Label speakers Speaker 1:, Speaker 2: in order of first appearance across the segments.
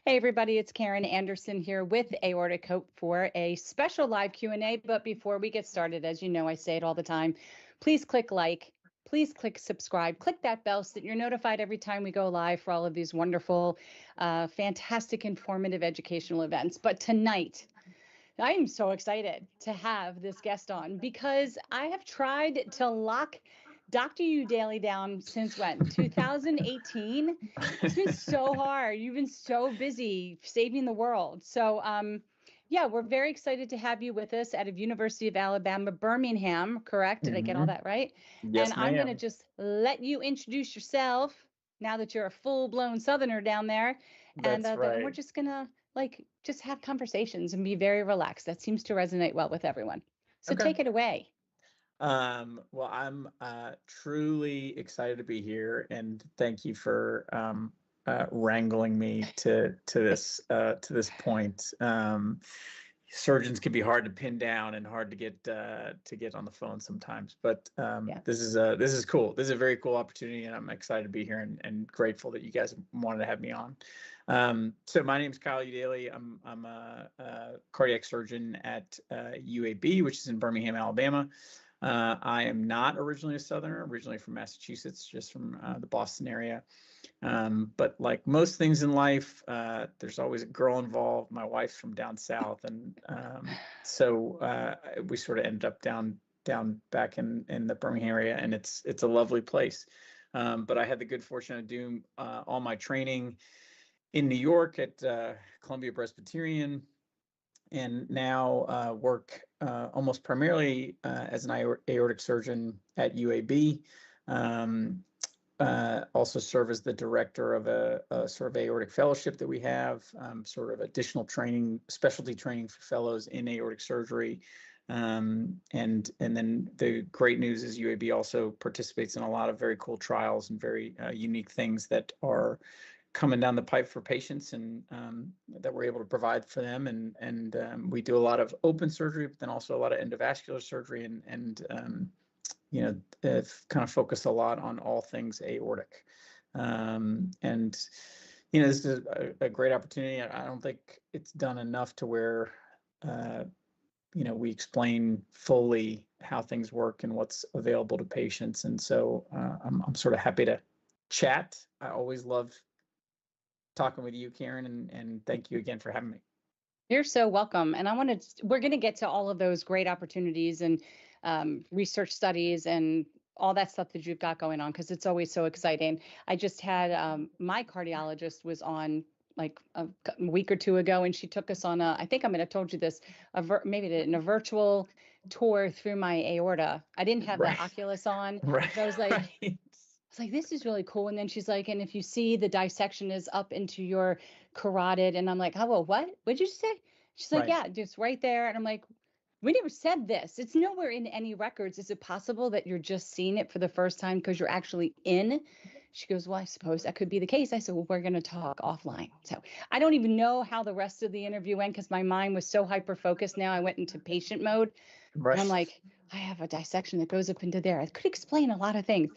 Speaker 1: Hey everybody, it's Karen Anderson here with Aortic Hope for a special live Q&A. But before we get started, as you know, I say it all the time, please click like, please click subscribe, click that bell so that you're notified every time we go live for all of these wonderful, fantastic, informative educational events. But tonight, I am so excited to have this guest on because I have tried to lock Dr. Eudailey down since when? 2018. It's been so hard. You've been so busy saving the world. So, yeah, we're very excited to have you with us out of University of Alabama, Birmingham, correct? Did I get all that right?
Speaker 2: Yes,
Speaker 1: And I'm going to
Speaker 2: ma'am.
Speaker 1: just let you introduce yourself now that you're a full-blown Southerner down there. And
Speaker 2: That's
Speaker 1: then we're
Speaker 2: right.
Speaker 1: just going to just have conversations and be very relaxed. That seems to resonate well with everyone. So
Speaker 2: Okay.
Speaker 1: take it away.
Speaker 2: Well, I'm truly excited to be here, and thank you for wrangling me to this point. Surgeons can be hard to pin down and hard to get on the phone sometimes, but
Speaker 1: Yeah.
Speaker 2: this is cool. This is a very cool opportunity, and I'm excited to be here and grateful that you guys wanted to have me on. So my name is Kyle Eudailey. I'm a cardiac surgeon at UAB, which is in Birmingham, Alabama. I am not originally a Southerner, originally from Massachusetts, just from the Boston area. But like most things in life, there's always a girl involved. My wife's from down south, and so we sort of ended up down back in the Birmingham area, and it's a lovely place. But I had the good fortune of doing all my training in New York at Columbia Presbyterian, and now work almost primarily as an aortic surgeon at UAB. Also serve as the director of a sort of aortic fellowship that we have, sort of additional training, specialty training for fellows in aortic surgery. And then the great news is UAB also participates in a lot of very cool trials and very unique things that are coming down the pipe for patients, and that we're able to provide for them. And we do a lot of open surgery, but then also a lot of endovascular surgery, and kind of focus a lot on all things aortic. And this is a great opportunity. I don't think it's done enough to where we explain fully how things work and what's available to patients. And so I'm sort of happy to chat. I always love talking with you, Karen, and thank you again for having me.
Speaker 1: You're so welcome. And we're going to get to all of those great opportunities and research studies and all that stuff that you've got going on, because it's always so exciting. I just had my cardiologist was on like a week or two ago, and she took us on I think I might have told you this, maybe in a virtual tour through my aorta. I didn't have the Oculus on.
Speaker 2: Right.
Speaker 1: So I was like, this is really cool. And then she's like, and if you see the dissection is up into your carotid, and I'm like, oh, well, what'd you say? She's like, yeah, just right there. And I'm like, we never said this. It's nowhere in any records. Is it possible that you're just seeing it for the first time because you're actually in? She goes, well, I suppose that could be the case. I said, well, we're going to talk offline. So I don't even know how the rest of the interview went because my mind was so hyper-focused now. I went into patient mode. Right. And I'm like, I have a dissection that goes up into there. I could explain a lot of things.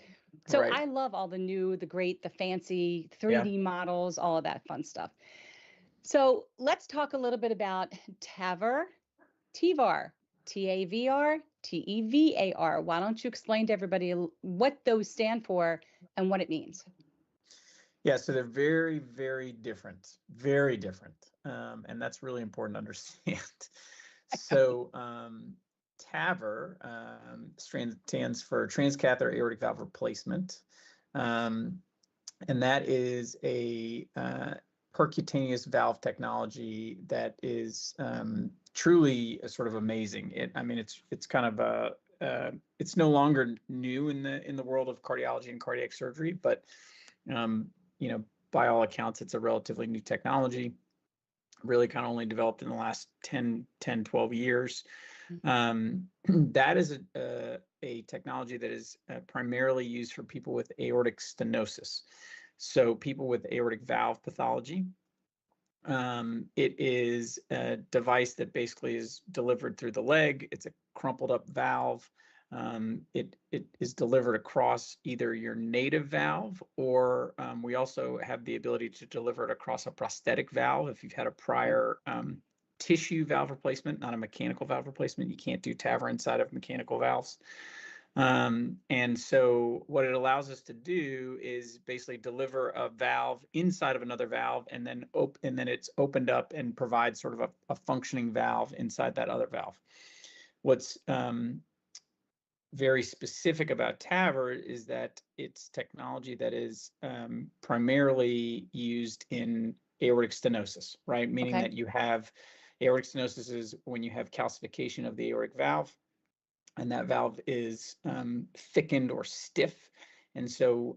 Speaker 1: So I love all the new, the great, the fancy 3D models, all of that fun stuff. So let's talk a little bit about TAVR, TEVAR, TAVR, TEVAR. Why don't you explain to everybody what those stand for and what it means?
Speaker 2: Yeah, so they're very, very different, very different. And that's really important to understand. So TAVR stands for transcatheter aortic valve replacement. And that is a percutaneous valve technology that is truly sort of amazing. It's kind of it's no longer new in the world of cardiology and cardiac surgery, but by all accounts, it's a relatively new technology, really kind of only developed in the last 12 years. That is a technology that is primarily used for people with aortic stenosis. So people with aortic valve pathology. It is a device that basically is delivered through the leg. It's a crumpled up valve. It is delivered across either your native valve, or we also have the ability to deliver it across a prosthetic valve. If you've had a prior tissue valve replacement, not a mechanical valve replacement, you can't do TAVR inside of mechanical valves. And so what it allows us to do is basically deliver a valve inside of another valve, and then it's opened up and provides sort of a functioning valve inside that other valve. What's very specific about TAVR is that it's technology that is primarily used in aortic stenosis, right? Meaning that you have aortic stenosis is when you have calcification of the aortic valve, and that valve is thickened or stiff. And so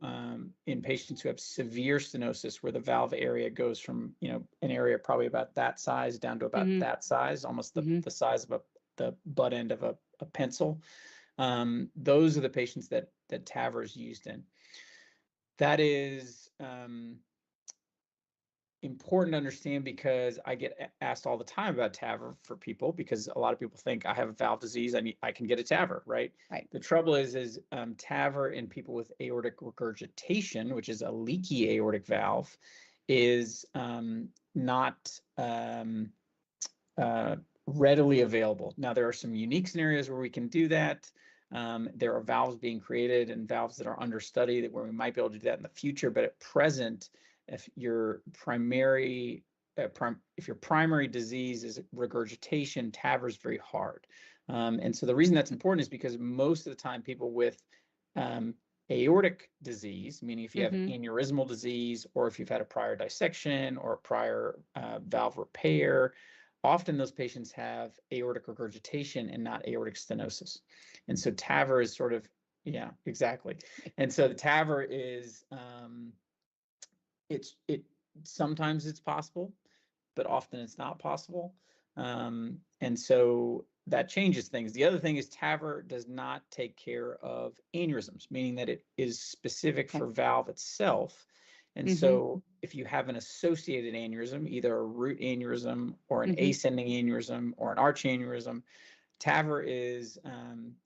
Speaker 2: in patients who have severe stenosis, where the valve area goes from, an area probably about that size down to about that size, almost the size of the butt end of a pencil, those are the patients that TAVR is used in. That is important to understand, because I get asked all the time about TAVR for people, because a lot of people think I have a valve disease, I can get a TAVR, right? The trouble is TAVR in people with aortic regurgitation, which is a leaky aortic valve, is not readily available. Now, there are some unique scenarios where we can do that. There are valves being created and valves that are under study where we might be able to do that in the future, but at present, if your primary disease is regurgitation, TAVR is very hard. And so the reason that's important is because most of the time people with aortic disease, meaning if you have aneurysmal disease, or if you've had a prior dissection or a prior valve repair, often those patients have aortic regurgitation and not aortic stenosis. And so TAVR is sort of, exactly. And so the TAVR is, sometimes it's possible, but often it's not possible. And so that changes things. The other thing is TAVR does not take care of aneurysms, meaning that it is specific for valve itself. And so if you have an associated aneurysm, either a root aneurysm or an ascending aneurysm or an arch aneurysm, TAVR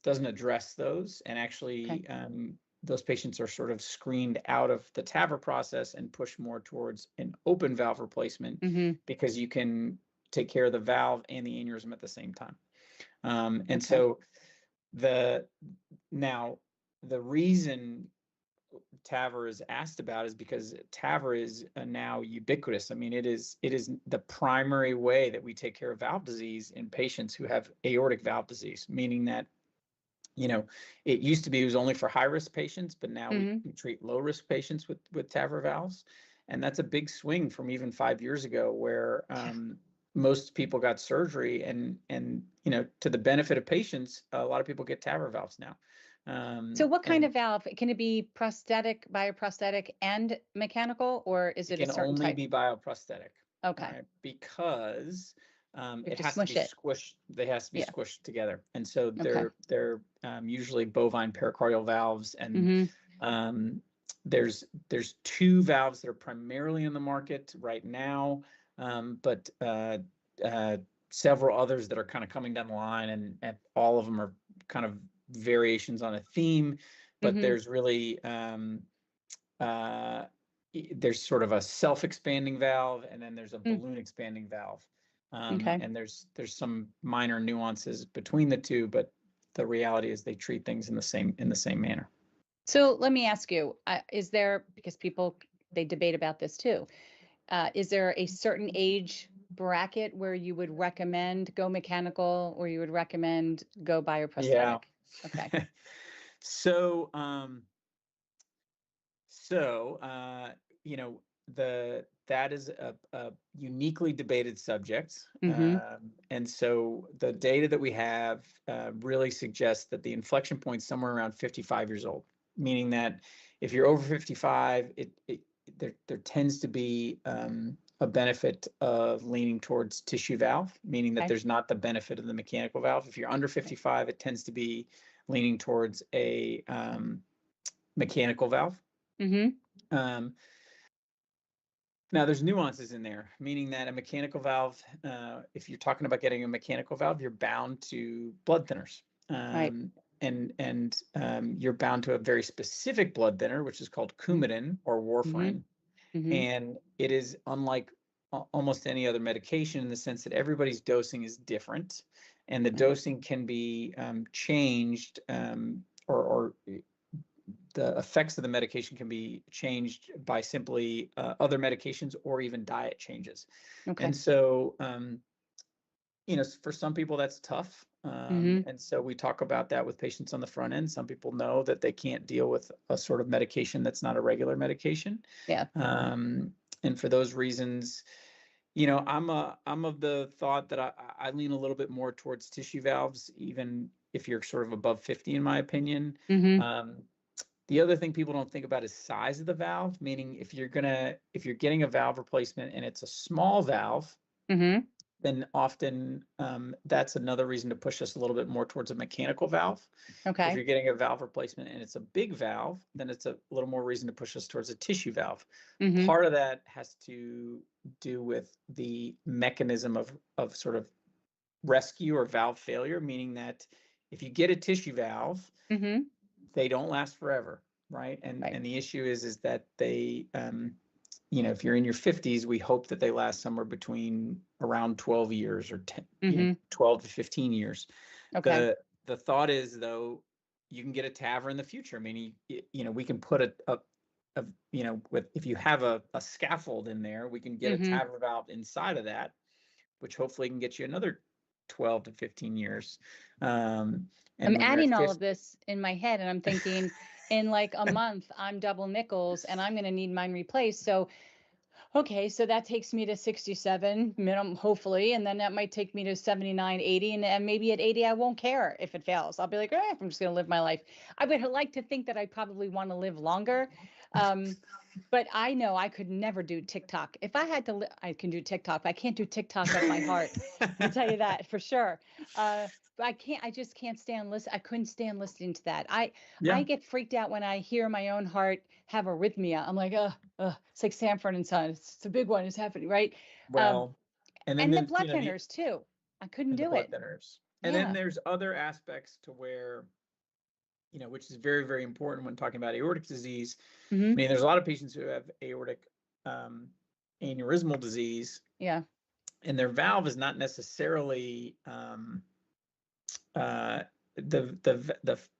Speaker 2: doesn't address those, and actually those patients are sort of screened out of the TAVR process and pushed more towards an open valve replacement, because you can take care of the valve and the aneurysm at the same time. And so the reason TAVR is asked about is because TAVR is now ubiquitous. I mean, it is the primary way that we take care of valve disease in patients who have aortic valve disease, meaning that, it used to be it was only for high-risk patients, but now we treat low-risk patients with TAVR valves. And that's a big swing from even 5 years ago, where most people got surgery, and to the benefit of patients, a lot of people get TAVR valves now.
Speaker 1: So what kind of valve? Can it be prosthetic, bioprosthetic, and mechanical, or is it a certain type?
Speaker 2: It can only be bioprosthetic.
Speaker 1: Okay.
Speaker 2: Right? Because it has to be squished. They has to be squished together, and so they're usually bovine pericardial valves, and there's 2 valves that are primarily in the market right now, but several others that are kind of coming down the line, and all of them are kind of variations on a theme, but there's really there's sort of a self-expanding valve, and then there's a balloon expanding valve. And there's some minor nuances between the two, but the reality is they treat things in the same manner.
Speaker 1: So let me ask you, is there, because people, they debate about this too, is there a certain age bracket where you would recommend go mechanical, or you would recommend go bioprosthetic?
Speaker 2: Yeah.
Speaker 1: Okay.
Speaker 2: So that is a uniquely debated subject. And so the data that we have really suggests that the inflection point is somewhere around 55 years old, meaning that if you're over 55, there tends to be a benefit of leaning towards tissue valve, meaning that there's not the benefit of the mechanical valve. If you're under 55, it tends to be leaning towards a mechanical valve. Now, there's nuances in there, meaning that a mechanical valve, if you're talking about getting a mechanical valve, you're bound to blood thinners. you're bound to a very specific blood thinner, which is called Coumadin or warfarin. And it is unlike almost any other medication in the sense that everybody's dosing is different, and the dosing can be changed, or the effects of the medication can be changed by simply other medications or even diet changes. And so, for some people that's tough. And so we talk about that with patients on the front end. Some people know that they can't deal with a sort of medication that's not a regular medication.
Speaker 1: Yeah.
Speaker 2: And for those reasons, I'm of the thought that I lean a little bit more towards tissue valves, even if you're sort of above 50, in my opinion. The other thing people don't think about is size of the valve, meaning if you're getting a valve replacement and it's a small valve, then often that's another reason to push us a little bit more towards a mechanical valve. If you're getting a valve replacement and it's a big valve, then it's a little more reason to push us towards a tissue valve. Part of that has to do with the mechanism of sort of rescue or valve failure, meaning that if you get a tissue valve, they don't last forever, right? And the issue is that they, if you're in your 50s, we hope that they last somewhere between around 12 years or 10, 12 to 15 years. The thought is, though, you can get a TAVR in the future. I mean, we can put if you have a scaffold in there, we can get a TAVR valve inside of that, which hopefully can get you another 12 to 15 years.
Speaker 1: I'm adding all of this in my head, and I'm thinking in like a month, I'm double nickels and I'm going to need mine replaced. So, so that takes me to 67 minimum, hopefully. And then that might take me to 79, 80. And maybe at 80, I won't care if it fails. I'll be like, I'm just going to live my life. I would like to think that I probably want to live longer. But I know I could never do TikTok. If I had to, I can do TikTok, but I can't do TikTok of my heart. I'll tell you that for sure. But I just can't stand I couldn't stand listening to that. I get freaked out when I hear my own heart have arrhythmia. I'm like, it's like Sanford and Son. It's a big one. It's happening, right?
Speaker 2: Well,
Speaker 1: and then the blood thinners too. I couldn't do it.
Speaker 2: Thinners. And then there's other aspects to where, which is very, very important when talking about aortic disease. I mean, there's a lot of patients who have aortic aneurysmal disease.
Speaker 1: Yeah. And
Speaker 2: their valve is not necessarily the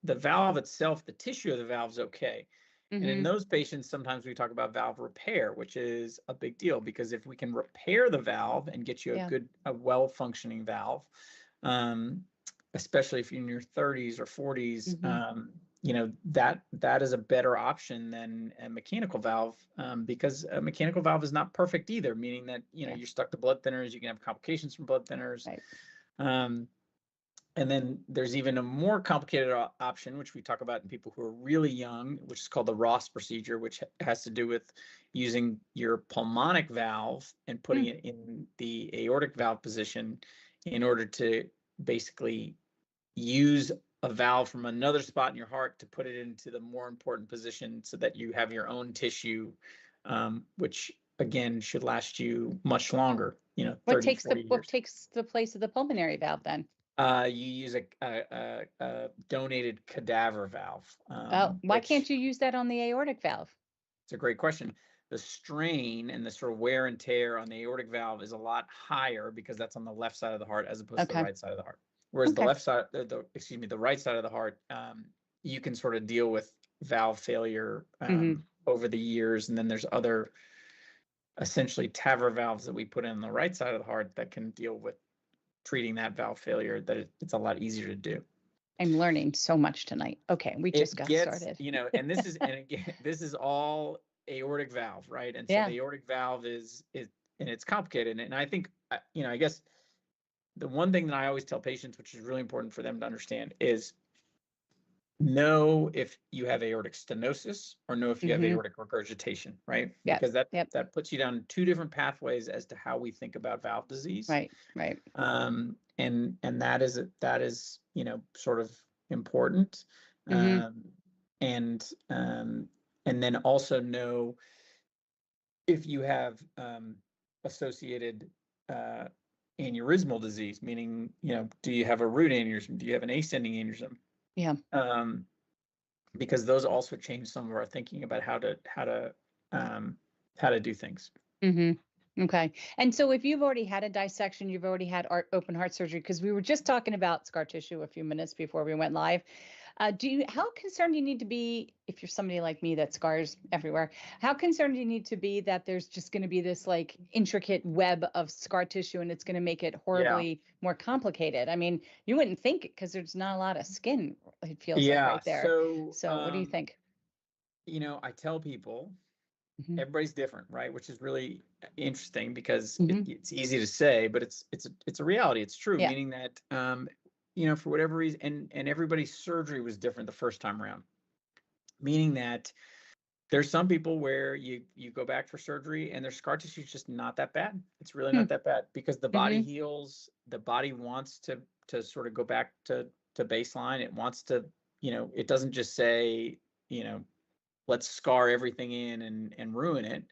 Speaker 2: valve itself. The tissue of the valve is okay. And in those patients, sometimes we talk about valve repair, which is a big deal, because if we can repair the valve and get you a well-functioning valve, especially if you're in your 30s or 40s, that is a better option than a mechanical valve, because a mechanical valve is not perfect either, meaning that, you're stuck to blood thinners, you can have complications from blood thinners. And then there's even a more complicated option, which we talk about in people who are really young, which is called the Ross procedure, which has to do with using your pulmonic valve and putting it in the aortic valve position in order to basically use a valve from another spot in your heart to put it into the more important position so that you have your own tissue, which again should last you much longer, 30,
Speaker 1: what takes
Speaker 2: 40 years.
Speaker 1: What takes the place of the pulmonary valve then?
Speaker 2: You use a donated cadaver valve.
Speaker 1: Why can't you use that on the aortic valve?
Speaker 2: It's a great question. The strain and the sort of wear and tear on the aortic valve is a lot higher because that's on the left side of the heart as opposed to the right side of the heart. Whereas the right side of the heart, you can sort of deal with valve failure over the years, and then there's other essentially TAVR valves that we put in the right side of the heart that can deal with treating that valve failure, that it's a lot easier to do.
Speaker 1: I'm learning so much tonight. Okay, we just got started.
Speaker 2: And this is all aortic valve, right? And so the aortic valve is and it's complicated. And I think, I guess the one thing that I always tell patients, which is really important for them to understand, is know if you have aortic stenosis or know if you have aortic regurgitation, right? Because that puts you down two different pathways as to how we think about valve disease.
Speaker 1: Right.
Speaker 2: And that is sort of important. And then also know if you have associated aneurysmal disease, meaning, do you have a root aneurysm? Do you have an ascending aneurysm?
Speaker 1: Yeah.
Speaker 2: Because those also change some of our thinking about how to do things.
Speaker 1: Okay. And so if you've already had a dissection, you've already had open heart surgery, because we were just talking about scar tissue a few minutes before we went live. How concerned do you need to be if you're somebody like me that scars everywhere? How concerned do you need to be that there's just going to be this like intricate web of scar tissue and it's going to make it horribly more complicated? I mean, you wouldn't think it because there's not a lot of skin, it feels like right there. So what do you think?
Speaker 2: I tell people everybody's different, right? Which is really interesting because it's easy to say, but it's a reality. It's true, meaning that for whatever reason, and everybody's surgery was different the first time around, meaning that there's some people where you go back for surgery and their scar tissue is just not that bad. It's really not that bad because the body heals. The body wants to sort of go back to baseline. It wants to, it doesn't just say, let's scar everything in and ruin it.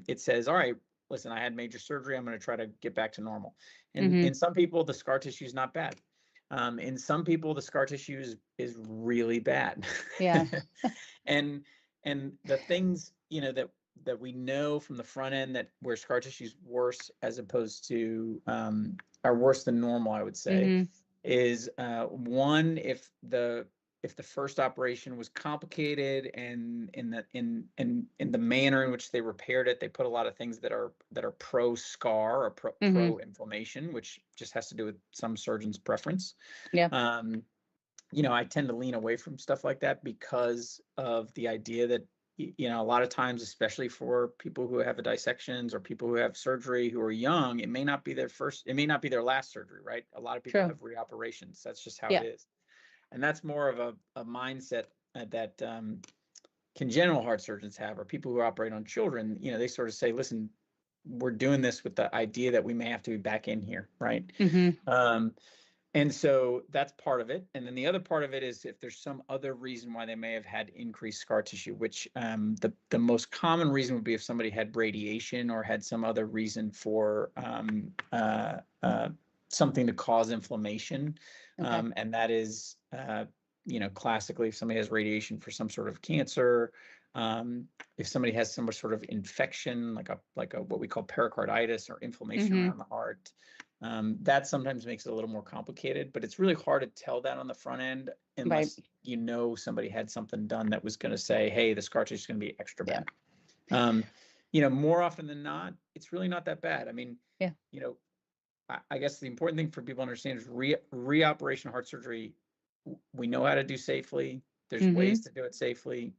Speaker 2: It says, all right, listen, I had major surgery. I'm going to try to get back to normal. And in some people, the scar tissue is not bad. In some people, the scar tissue is really bad.
Speaker 1: Yeah.
Speaker 2: and the things, that we know from the front end that where scar tissue is worse as opposed to are worse than normal, I would say, is one, if the first operation was complicated and in the manner in which they repaired it, they put a lot of things that are pro scar or pro inflammation, which just has to do with some surgeon's preference.
Speaker 1: Yeah.
Speaker 2: I tend to lean away from stuff like that because of the idea that, a lot of times, especially for people who have dissections or people who have surgery who are young, it may not be their last surgery, right? A lot of people have reoperations. That's just how it is. And that's more of a mindset that congenital heart surgeons have, or people who operate on children. They sort of say, listen, we're doing this with the idea that we may have to be back in here, right? And so that's part of it. And then the other part of it is if there's some other reason why they may have had increased scar tissue, which the most common reason would be if somebody had radiation or had some other reason for something to cause inflammation. And that is, classically, if somebody has radiation for some sort of cancer, if somebody has some sort of infection, like a what we call pericarditis or inflammation around the heart, that sometimes makes it a little more complicated, but it's really hard to tell that on the front end unless somebody had something done that was going to say, hey, the scar tissue is going to be extra bad. More often than not, it's really not that bad. I mean, I guess the important thing for people to understand is reoperation heart surgery, we know how to do safely. There's ways to do it safely.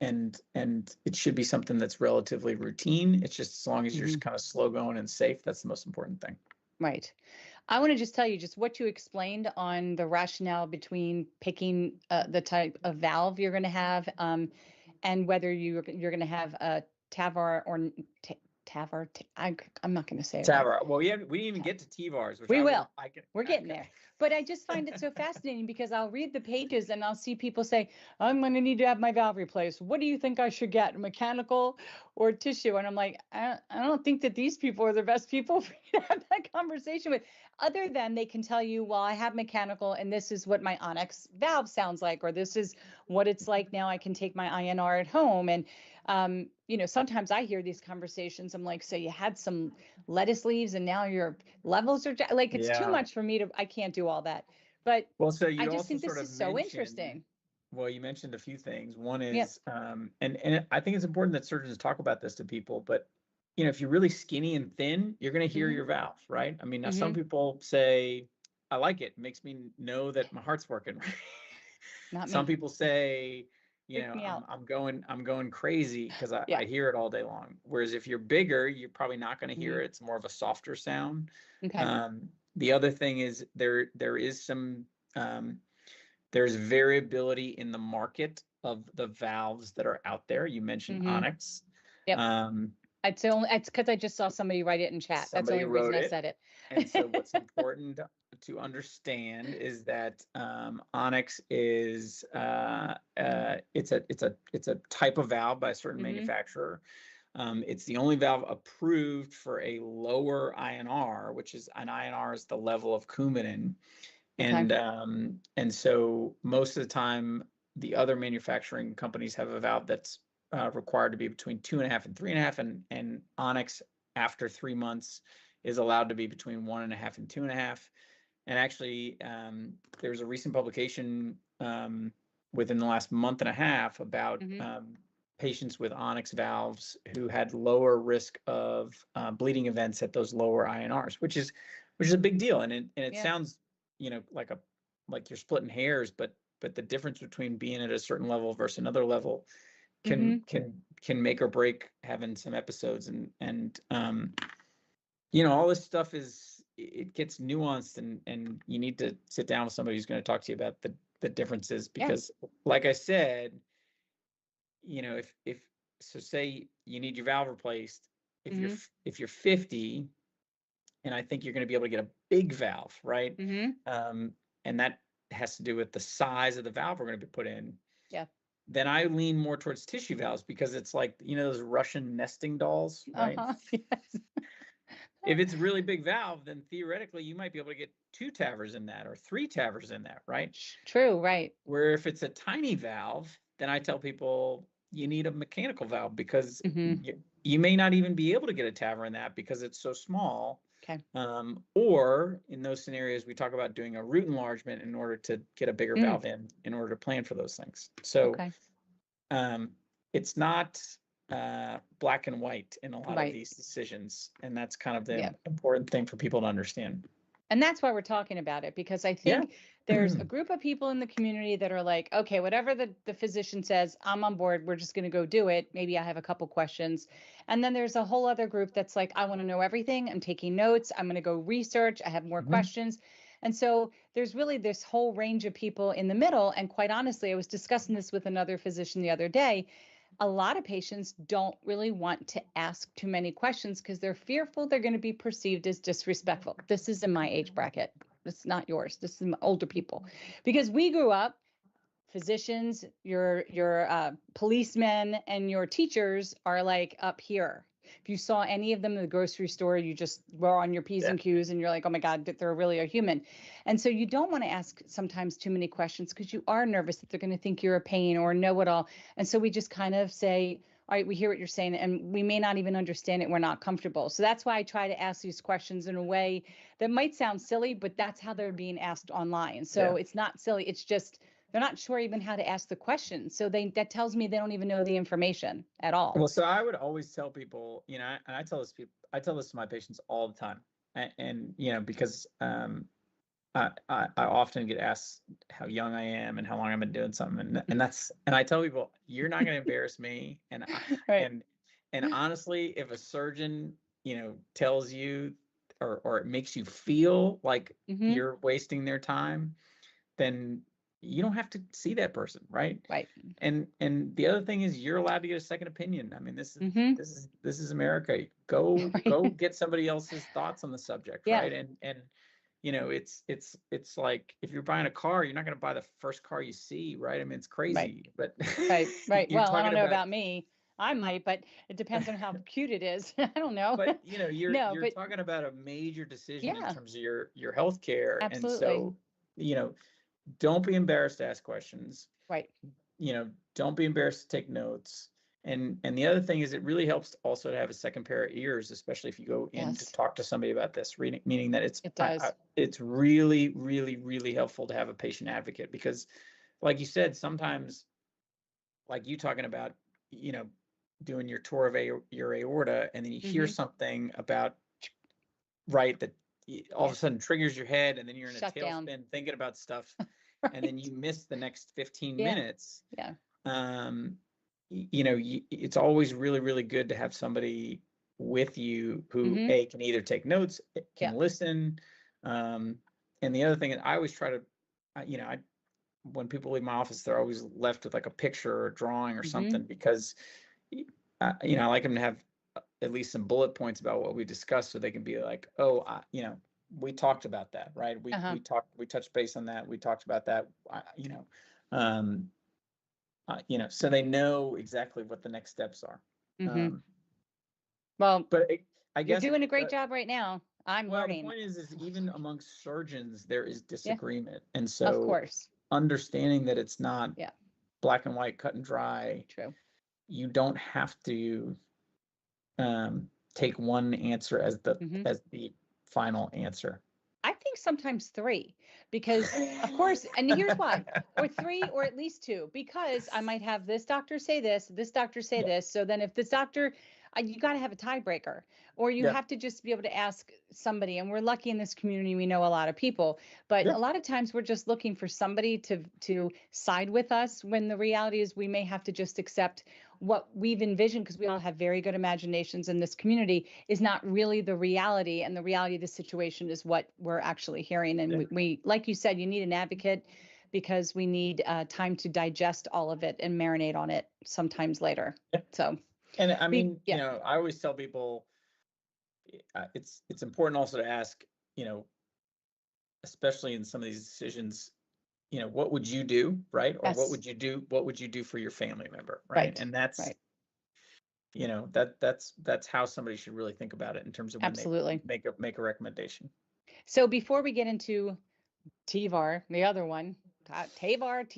Speaker 2: And it should be something that's relatively routine. It's just as long as you're just kind of slow going and safe, that's the most important thing.
Speaker 1: Right. I want to just tell you just what you explained on the rationale between picking the type of valve you're going to have, and whether you're going to have a TAVR or TAVR. I'm not going to say it.
Speaker 2: TAVR.
Speaker 1: Right.
Speaker 2: Well, we didn't even get to TEVARs.
Speaker 1: We will. We're getting there. But I just find it so fascinating because I'll read the pages and I'll see people say, I'm going to need to have my valve replaced. What do you think I should get, mechanical or tissue? And I'm like, I don't think that these people are the best people for you to have that conversation with, other than they can tell you, well, I have mechanical and this is what my Onyx valve sounds like, or this is what it's like now. I can take my INR at home. And sometimes I hear these conversations. I'm like, so you had some lettuce leaves and now your levels are like, it's too much for me I can't do all that. But
Speaker 2: so
Speaker 1: I just think this is so interesting.
Speaker 2: Well, you mentioned a few things. One is, and I think it's important that surgeons talk about this to people, but if you're really skinny and thin, you're going to hear your valve, right? I mean, now some people say, I like it. It makes me know that my heart's working.
Speaker 1: Not
Speaker 2: some
Speaker 1: me.
Speaker 2: people say, I'm going crazy because I hear it all day long. Whereas if you're bigger, you're probably not going to hear it. It's more of a softer sound.
Speaker 1: Okay.
Speaker 2: The other thing is there is some, there's variability in the market of the valves that are out there. You mentioned Onyx.
Speaker 1: Yep. It's because I just saw somebody write it in chat. That's the only reason I said it.
Speaker 2: And so what's important to understand is that Onyx is it's a type of valve by a certain manufacturer. It's the only valve approved for a lower INR, which is an INR is the level of Coumadin. And so most of the time, the other manufacturing companies have a valve that's required to be between 2.5 and 3.5, and Onyx after 3 months is allowed to be between 1.5 and 2.5. And actually, there's a recent publication within the last month and a half about patients with Onyx valves who had lower risk of bleeding events at those lower INRs, which is a big deal. And it sounds, like you're splitting hairs, but the difference between being at a certain level versus another level can make or break having some episodes. And all this stuff it gets nuanced, and you need to sit down with somebody who's going to talk to you about the differences, because like I said, if say you need your valve replaced, if you're 50, and I think you're going to be able to get a big valve, right? And that has to do with the size of the valve we're going to be put in. Yeah. Then I lean more towards tissue valves, because it's like, those Russian nesting dolls, right?
Speaker 1: Yes.
Speaker 2: If it's a really big valve, then theoretically you might be able to get 2 TAVRs in that, or 3 TAVRs in that, right?
Speaker 1: True, right.
Speaker 2: Where if it's a tiny valve, then I tell people you need a mechanical valve, because you may not even be able to get a TAVR in that because it's so small.
Speaker 1: Okay.
Speaker 2: Or in those scenarios, we talk about doing a root enlargement in order to get a bigger valve in order to plan for those things. So it's not black and white in a lot of these decisions. And that's kind of the important thing for people to understand.
Speaker 1: And that's why we're talking about it, because I think there's a group of people in the community that are like, okay, whatever the physician says, I'm on board. We're just going to go do it. Maybe I have a couple questions. And then there's a whole other group that's like, I want to know everything. I'm taking notes. I'm going to go research. I have more questions. And so there's really this whole range of people in the middle. And quite honestly, I was discussing this with another physician the other day. A lot of patients don't really want to ask too many questions because they're fearful they're going to be perceived as disrespectful. This is in my age bracket. It's not yours. This is older people. Because we grew up, physicians, your policemen, and your teachers are like up here. If you saw any of them in the grocery store, you just were on your P's and Q's, and you're like, oh my God, they're really a human. And so you don't want to ask sometimes too many questions, because you are nervous that they're going to think you're a pain or know it all. And so we just kind of say, all right, we hear what you're saying, and we may not even understand it. We're not comfortable. So that's why I try to ask these questions in a way that might sound silly, but that's how they're being asked online. So it's not silly. It's just, they're not sure even how to ask the question. So that tells me they don't even know the information at all.
Speaker 2: Well, so I would always tell people, and I tell this to my patients all the time. And because I often get asked how young I am and how long I've been doing something. And I tell people, you're not going to embarrass me. And and honestly, if a surgeon, tells you or it makes you feel like you're wasting their time, then you don't have to see that person, right?
Speaker 1: Right.
Speaker 2: And the other thing is, you're allowed to get a second opinion. I mean, this is America. Go get somebody else's thoughts on the subject, right? And it's like, if you're buying a car, you're not going to buy the first car you see, right? I mean, it's crazy, but
Speaker 1: right. Well, I don't know about me. I might, but it depends on how cute it is. I don't know.
Speaker 2: But you're talking about a major decision in terms of your health care.
Speaker 1: Absolutely.
Speaker 2: And so, don't be embarrassed to ask questions.
Speaker 1: Right.
Speaker 2: Don't be embarrassed to take notes. And the other thing is, it really helps also to have a second pair of ears, especially if you go in to talk to somebody about this, meaning that it's really, really, really helpful to have a patient advocate, because like you said, sometimes, like you talking about, doing your tour of your aorta, and then you hear something about, that all of a sudden triggers your head, and then you're in a tailspin thinking about stuff, and then you miss the next 15 minutes.
Speaker 1: Yeah.
Speaker 2: It's always really, really good to have somebody with you who can either take notes, can listen. And the other thing is, I always try to, when people leave my office, they're always left with like a picture or a drawing or something, because, I like them to have at least some bullet points about what we discussed, so they can be like, oh, we talked about that, right? We touched base on that. We talked about that, so they know exactly what the next steps are.
Speaker 1: Well,
Speaker 2: but I guess
Speaker 1: you're doing a great job right now. I'm
Speaker 2: Well, the
Speaker 1: learning.
Speaker 2: point is even amongst surgeons, there is
Speaker 1: Yeah,
Speaker 2: disagreement. And
Speaker 1: of
Speaker 2: so
Speaker 1: course.
Speaker 2: understanding that it's not
Speaker 1: Yeah,
Speaker 2: black and white, cut and dry,
Speaker 1: true.
Speaker 2: you don't have to take one answer as
Speaker 1: Hmm.
Speaker 2: the final answer.
Speaker 1: I think sometimes three, because of course, and here's why, or three, or at least two, because I might have this doctor say this doctor say
Speaker 2: Yeah.
Speaker 1: this. So then if this doctor, you got to have a tiebreaker, or you
Speaker 2: Yeah.
Speaker 1: have to just be able to ask somebody. And we're lucky in this community, we know a lot of people, but
Speaker 2: Yeah.
Speaker 1: a lot of times we're just looking for somebody to side with us, when the reality is we may have to just accept what we've envisioned, because we all have very good imaginations in this community, is not really the reality, and the reality of the situation is what we're actually hearing. And
Speaker 2: Yeah.
Speaker 1: we like you said, you need an advocate, because we need time to digest all of it and marinate on it sometimes later.
Speaker 2: Yeah.
Speaker 1: So,
Speaker 2: And I mean,
Speaker 1: yeah.
Speaker 2: you know, I always tell people it's important also to ask, you know, especially in some of these decisions, you know, what would you do, right? Or what
Speaker 1: Yes.
Speaker 2: would you do? What would you do for your family member, right?
Speaker 1: Right.
Speaker 2: And that's,
Speaker 1: Right.
Speaker 2: you know, that's how somebody should really think about it in terms of when
Speaker 1: Absolutely.
Speaker 2: they make a recommendation.
Speaker 1: So before we get into TEVAR, the other one, TAVR,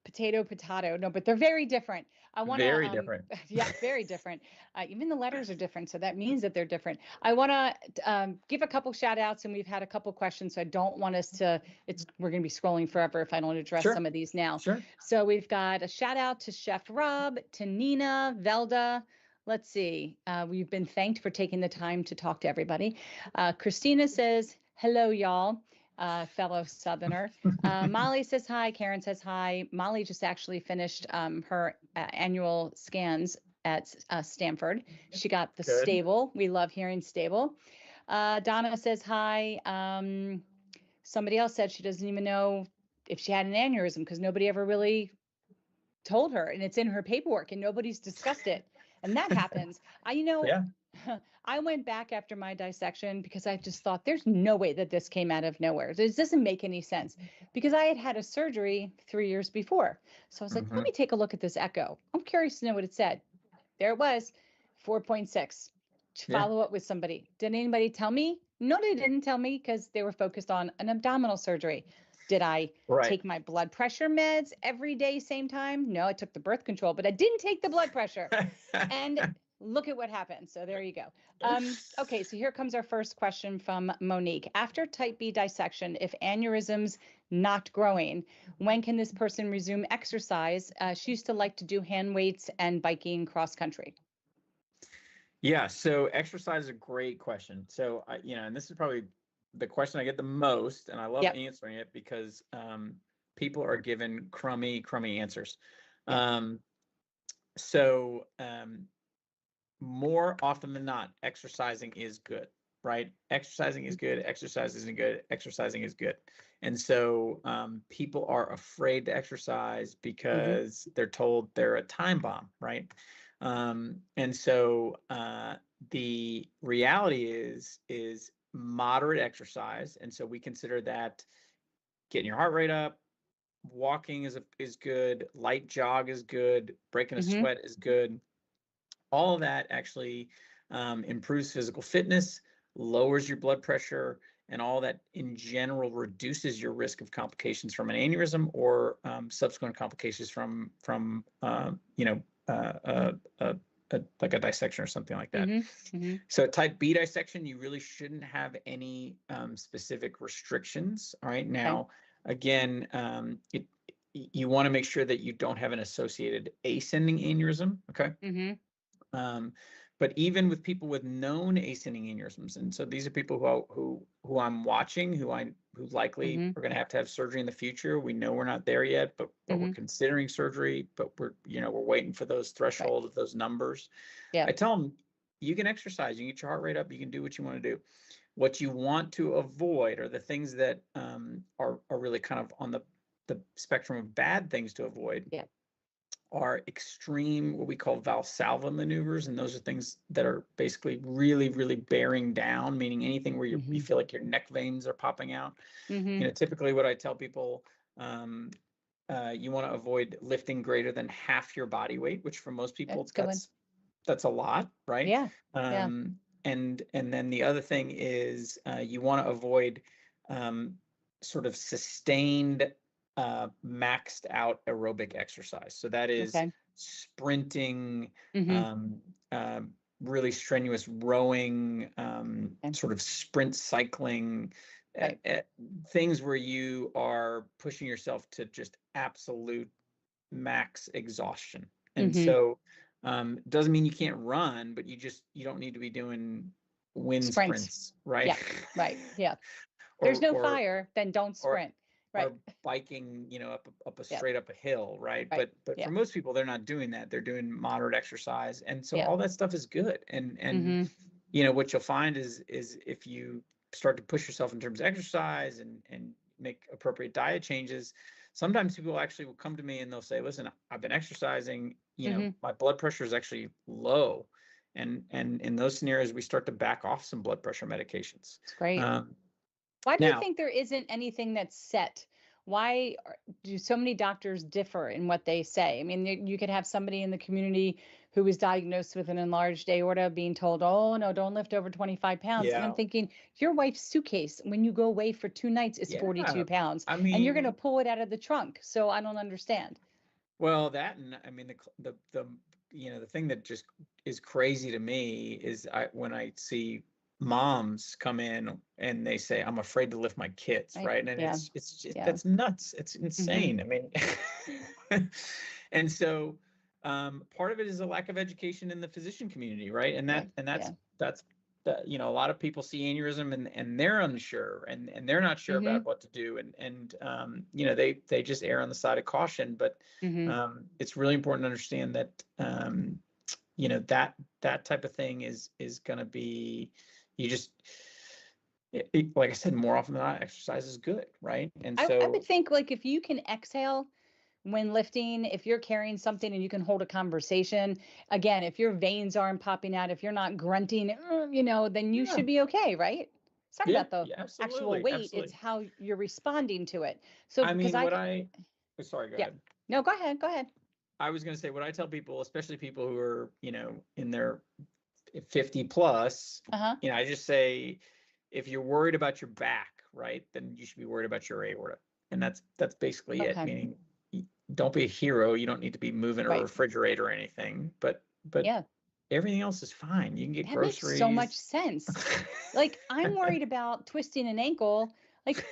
Speaker 1: potato. No, but they're very different. I want to,
Speaker 2: Very different.
Speaker 1: yeah, very different. Even the letters are different, so that means that they're different. I want to give a couple shout outs, and we've had a couple questions, so I don't want us to, we're going to be scrolling forever if I don't address
Speaker 2: Sure.
Speaker 1: some of these now.
Speaker 2: Sure.
Speaker 1: So we've got a shout out to Chef Rob, to Nina, Velda. Let's see. We've been thanked for taking the time to talk to everybody. Christina says, hello, y'all. Fellow Southerner. Molly says hi. Karen says hi. Molly just actually finished her annual scans at Stanford. She got the
Speaker 2: Good.
Speaker 1: stable. We love hearing stable. Donna says hi. Somebody else said she doesn't even know if she had an aneurysm, because nobody ever really told her, and it's in her paperwork and nobody's discussed it. And that happens.
Speaker 2: Yeah.
Speaker 1: I went back after my dissection, because I just thought there's no way that this came out of nowhere. This doesn't make any sense, because I had had a surgery 3 years before. So I was like, let me take a look at this echo. I'm curious to know what it said. There it was, 4.6. Follow up with somebody. Did anybody tell me? No, they didn't tell me, because they were focused on an abdominal surgery. Did I take my blood pressure meds every day, same time? No, I took the birth control, but I didn't take the blood pressure. And look at what happened. So there you go. Okay, so here comes our first question from Monique. After type B dissection, if aneurysm's not growing, when can this person resume exercise? She used to like to do hand weights and biking cross country.
Speaker 2: Yeah, so exercise is a great question. So, you know, and this is probably the question I get the most, and I love answering it, because people are given crummy answers. So more often than not, exercising is good, right? Exercising is good. Exercise isn't good. Exercising is good. And so people are afraid to exercise because they're told they're a time bomb, right? And so the reality is moderate exercise. And so we consider that getting your heart rate up, walking is good, light jog is good, breaking a sweat is good. All of that actually improves physical fitness, lowers your blood pressure, and all that in general reduces your risk of complications from an aneurysm or subsequent complications from you know, like a dissection or something like that. So type B dissection, you really shouldn't have any specific restrictions. All right. Now, again, you want to make sure that you don't have an associated ascending aneurysm. Okay. But even with people with known ascending aneurysms, and so these are people who I'm watching, who likely are going to have surgery in the future. We know we're not there yet, but we're considering surgery. But we're waiting for those threshold of those numbers. I tell them, you can exercise, you can get your heart rate up, you can do what you want to do. What you want to avoid are the things that are really kind of on the spectrum of bad things to avoid. Are extreme, what we call Valsalva maneuvers. And those are things that are basically really, really bearing down, meaning anything where you feel like your neck veins are popping out. You know, typically what I tell people, you want to avoid lifting greater than half your body weight, which for most people, that's a lot, right? and then the other thing is you want to avoid sort of sustained maxed out aerobic exercise. So that is
Speaker 1: Okay.
Speaker 2: sprinting,
Speaker 1: Mm-hmm.
Speaker 2: really strenuous rowing,
Speaker 1: Okay.
Speaker 2: sort of sprint cycling,
Speaker 1: Right.
Speaker 2: things where you are pushing yourself to just absolute max exhaustion. And
Speaker 1: Mm-hmm.
Speaker 2: so doesn't mean you can't run, but you don't need to be doing wind sprints, right?
Speaker 1: Yeah. Right. Yeah.
Speaker 2: or,
Speaker 1: There's no
Speaker 2: or
Speaker 1: fire, then don't
Speaker 2: or
Speaker 1: sprint. Right.
Speaker 2: or biking, up a
Speaker 1: Yeah.
Speaker 2: straight up a hill, right?
Speaker 1: Right.
Speaker 2: But
Speaker 1: Yeah.
Speaker 2: for most people, they're not doing that. They're doing moderate exercise, and so
Speaker 1: Yeah.
Speaker 2: all that stuff is good. And
Speaker 1: Mm-hmm.
Speaker 2: what you'll find is if you start to push yourself in terms of exercise and make appropriate diet changes, sometimes people actually will come to me and they'll say, "Listen, I've been exercising. My blood pressure is actually low." And in those scenarios, we start to back off some blood pressure medications.
Speaker 1: It's great. Why do you think there isn't anything that's set? Why do so many doctors differ in what they say? I mean, you could have somebody in the community who was diagnosed with an enlarged aorta being told, "Oh, no, don't lift over 25 pounds." And I'm thinking, your wife's suitcase, when you go away for 2 nights, is 42 pounds.
Speaker 2: I
Speaker 1: and you're going to
Speaker 2: mean,
Speaker 1: pull it out of the trunk. So I don't understand.
Speaker 2: well, that, and I mean, the thing that just is crazy to me is when I see moms come in and they say, "I'm afraid to lift my kids," right? And
Speaker 1: Yeah.
Speaker 2: it's just,
Speaker 1: Yeah.
Speaker 2: that's nuts. It's insane. I mean, and so part of it is a lack of education in the physician community, right? And that's a lot of people see aneurysm and they're unsure and they're not sure about what to do, and they just err on the side of caution. But it's really important to understand that that type of thing is going to be, like I said, more often than not, exercise is good, right? And so
Speaker 1: I would think, like, if you can exhale when lifting, if you're carrying something and you can hold a conversation, again, if your veins aren't popping out, if you're not grunting, then you should be okay, right? It's not about the actual weight, it's how you're responding to it. So
Speaker 2: I mean, sorry, go
Speaker 1: yeah.
Speaker 2: ahead.
Speaker 1: No, go ahead.
Speaker 2: I was going to say, what I tell people, especially people who are, in their 50 plus, I just say, if you're worried about your back, right, then you should be worried about your aorta. And that's basically it. Meaning, don't be a hero. You don't need to be moving a refrigerator or anything, but everything else is fine. You can get groceries.
Speaker 1: That makes so much sense. Like, I'm worried about twisting an ankle. Like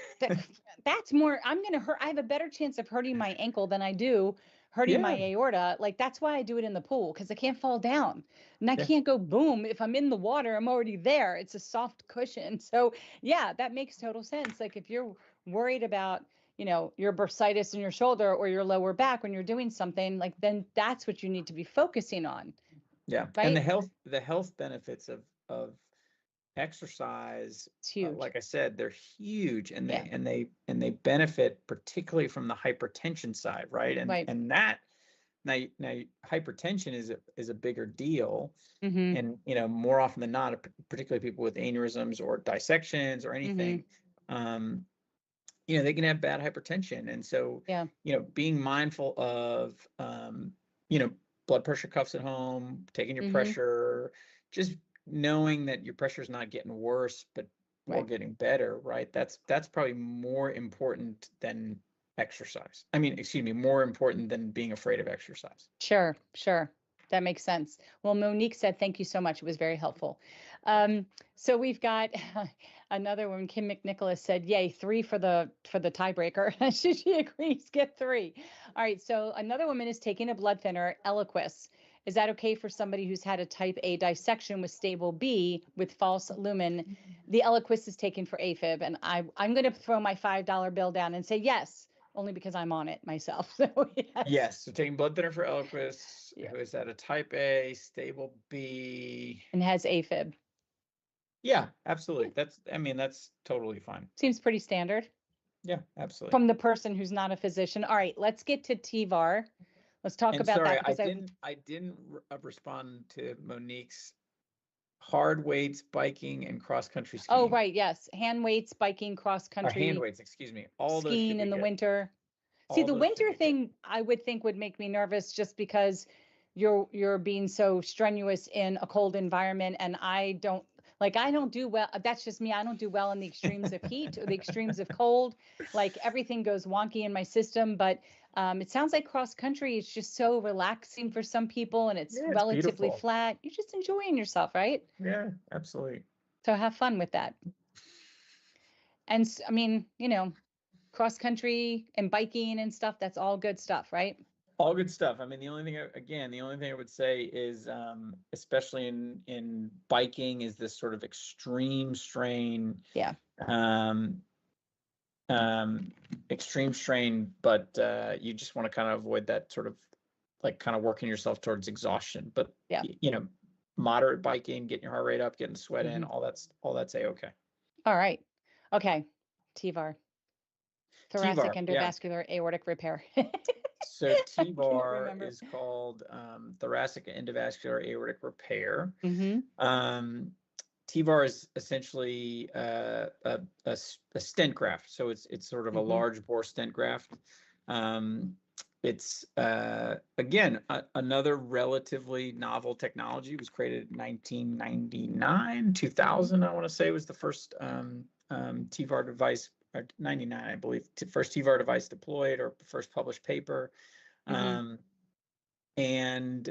Speaker 1: that's more, I'm going to hurt. I have a better chance of hurting my ankle than I do hurting my aorta. Like, that's why I do it in the pool, because I can't fall down and I can't go boom. If I'm in the water, I'm already there. It's a soft cushion. So yeah, that makes total sense. Like, if you're worried about, your bursitis in your shoulder or your lower back when you're doing something, like, then that's what you need to be focusing on.
Speaker 2: Yeah. Right? And the health benefits of exercise,
Speaker 1: it's huge.
Speaker 2: Like I said, they're huge, and they benefit particularly from the hypertension side, right? And that now hypertension is a bigger deal, and more often than not, particularly people with aneurysms or dissections or anything, they can have bad hypertension, and so being mindful of blood pressure cuffs at home, taking your pressure, just knowing that your pressure is not getting worse, but more getting better, right? That's probably more important than exercise. I mean, excuse me, more important than being afraid of exercise.
Speaker 1: Sure. That makes sense. Well, Monique said, thank you so much. It was very helpful. So we've got another one. Kim McNicholas said, yay, 3 for the tiebreaker. She agrees, get 3. All right. So another woman is taking a blood thinner, Eliquis. Is that okay for somebody who's had a type A dissection with stable B with false lumen? The Eliquis is taken for AFib. And I'm going to throw my $5 bill down and say yes, only because I'm on it myself. So
Speaker 2: yes. So taking blood thinner for Eliquis, who is at a type A, stable B.
Speaker 1: And has AFib.
Speaker 2: Yeah, absolutely. That's totally fine.
Speaker 1: Seems pretty standard.
Speaker 2: Yeah, absolutely.
Speaker 1: From the person who's not a physician. All right, let's get to TEVAR. Let's talk about that.
Speaker 2: I didn't respond to Monique's hard weights, biking, and cross country skiing.
Speaker 1: Oh, right. Yes. Hand weights, biking, cross country.
Speaker 2: Hand weights, excuse me. All those
Speaker 1: skiing in the winter. See, the winter thing I would think would make me nervous, just because you're being so strenuous in a cold environment, and I don't Like I don't do well. That's just me. I don't do well in the extremes of heat or the extremes of cold. Like everything goes wonky in my system. But it sounds like cross country is just so relaxing for some people, and it's
Speaker 2: Yeah, it's
Speaker 1: relatively
Speaker 2: beautiful.
Speaker 1: flat. You're just enjoying yourself, right?
Speaker 2: Yeah, absolutely.
Speaker 1: So have fun with that. And I mean, cross country and biking and stuff, that's all good stuff, right?
Speaker 2: All good stuff. I mean, the only thing I would say is, especially in biking, is this sort of extreme strain.
Speaker 1: Yeah.
Speaker 2: Um, Extreme strain, but you just want to kind of avoid that sort of like kind of working yourself towards exhaustion. But
Speaker 1: Yeah.
Speaker 2: Moderate biking, getting your heart rate up, getting sweat in, all that's A-okay.
Speaker 1: All right. Okay. TEVAR. Thoracic
Speaker 2: TEVAR,
Speaker 1: endovascular aortic repair.
Speaker 2: So TEVAR is called thoracic endovascular aortic repair. TEVAR is essentially a stent graft. So it's sort of a large bore stent graft. It's again another relatively novel technology. It was created in 1999, 2000. I want to say was the first TEVAR device. 99, I believe, first TEVAR device deployed or first published paper. And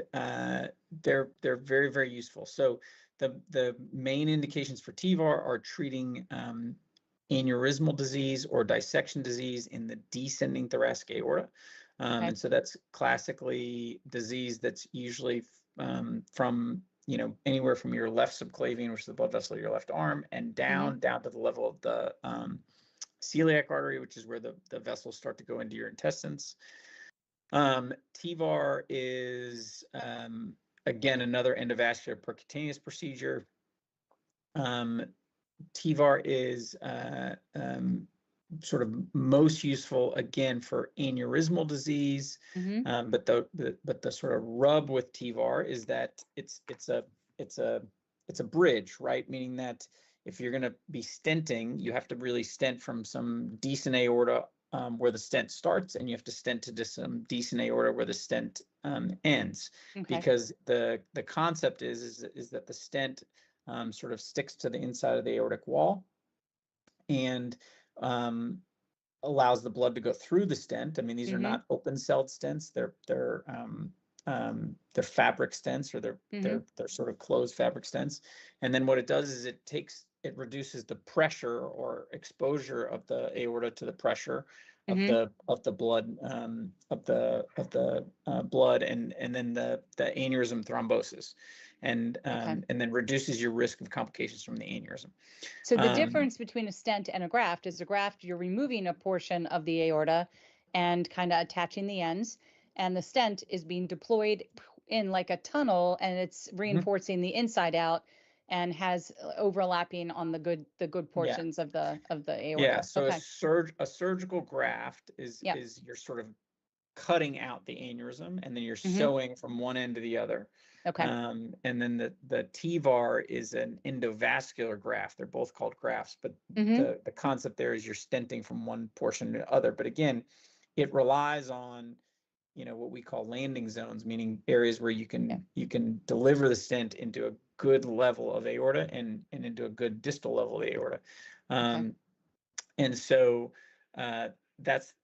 Speaker 2: they're very, very useful. So the main indications for TEVAR are treating aneurysmal disease or dissection disease in the descending thoracic aorta. And so that's classically disease that's usually from anywhere from your left subclavian, which is the blood vessel of your left arm, and down to the level of the celiac artery, which is where the vessels start to go into your intestines. TEVAR is, again, another endovascular percutaneous procedure. TEVAR is sort of most useful, again, for aneurysmal disease. But the sort of rub with TEVAR is that it's a bridge, right? Meaning that if you're going to be stenting, you have to really stent from some decent aorta where the stent starts, and you have to stent to some decent aorta where the stent ends. Because the concept is that the stent sort of sticks to the inside of the aortic wall and allows the blood to go through the stent. I mean, these are not open-celled stents; they're fabric stents, or they're sort of closed fabric stents. And then what it does is it reduces the pressure or exposure of the aorta to the pressure of the blood blood and then the aneurysm thrombosis, and then reduces your risk of complications from the aneurysm.
Speaker 1: So the difference between a stent and a graft is a graft, you're removing a portion of the aorta and kind of attaching the ends, and the stent is being deployed in like a tunnel, and it's reinforcing the inside out and has overlapping on the good portions of the aorta.
Speaker 2: Yeah. So a surgical graft is you're sort of cutting out the aneurysm, and then you're sewing from one end to the other. And then the TEVAR is an endovascular graft. They're both called grafts, but the concept there is you're stenting from one portion to the other. But again, it relies on what we call landing zones, meaning areas where you can deliver the stent into a good level of aorta and into a good distal level of the aorta. And so that's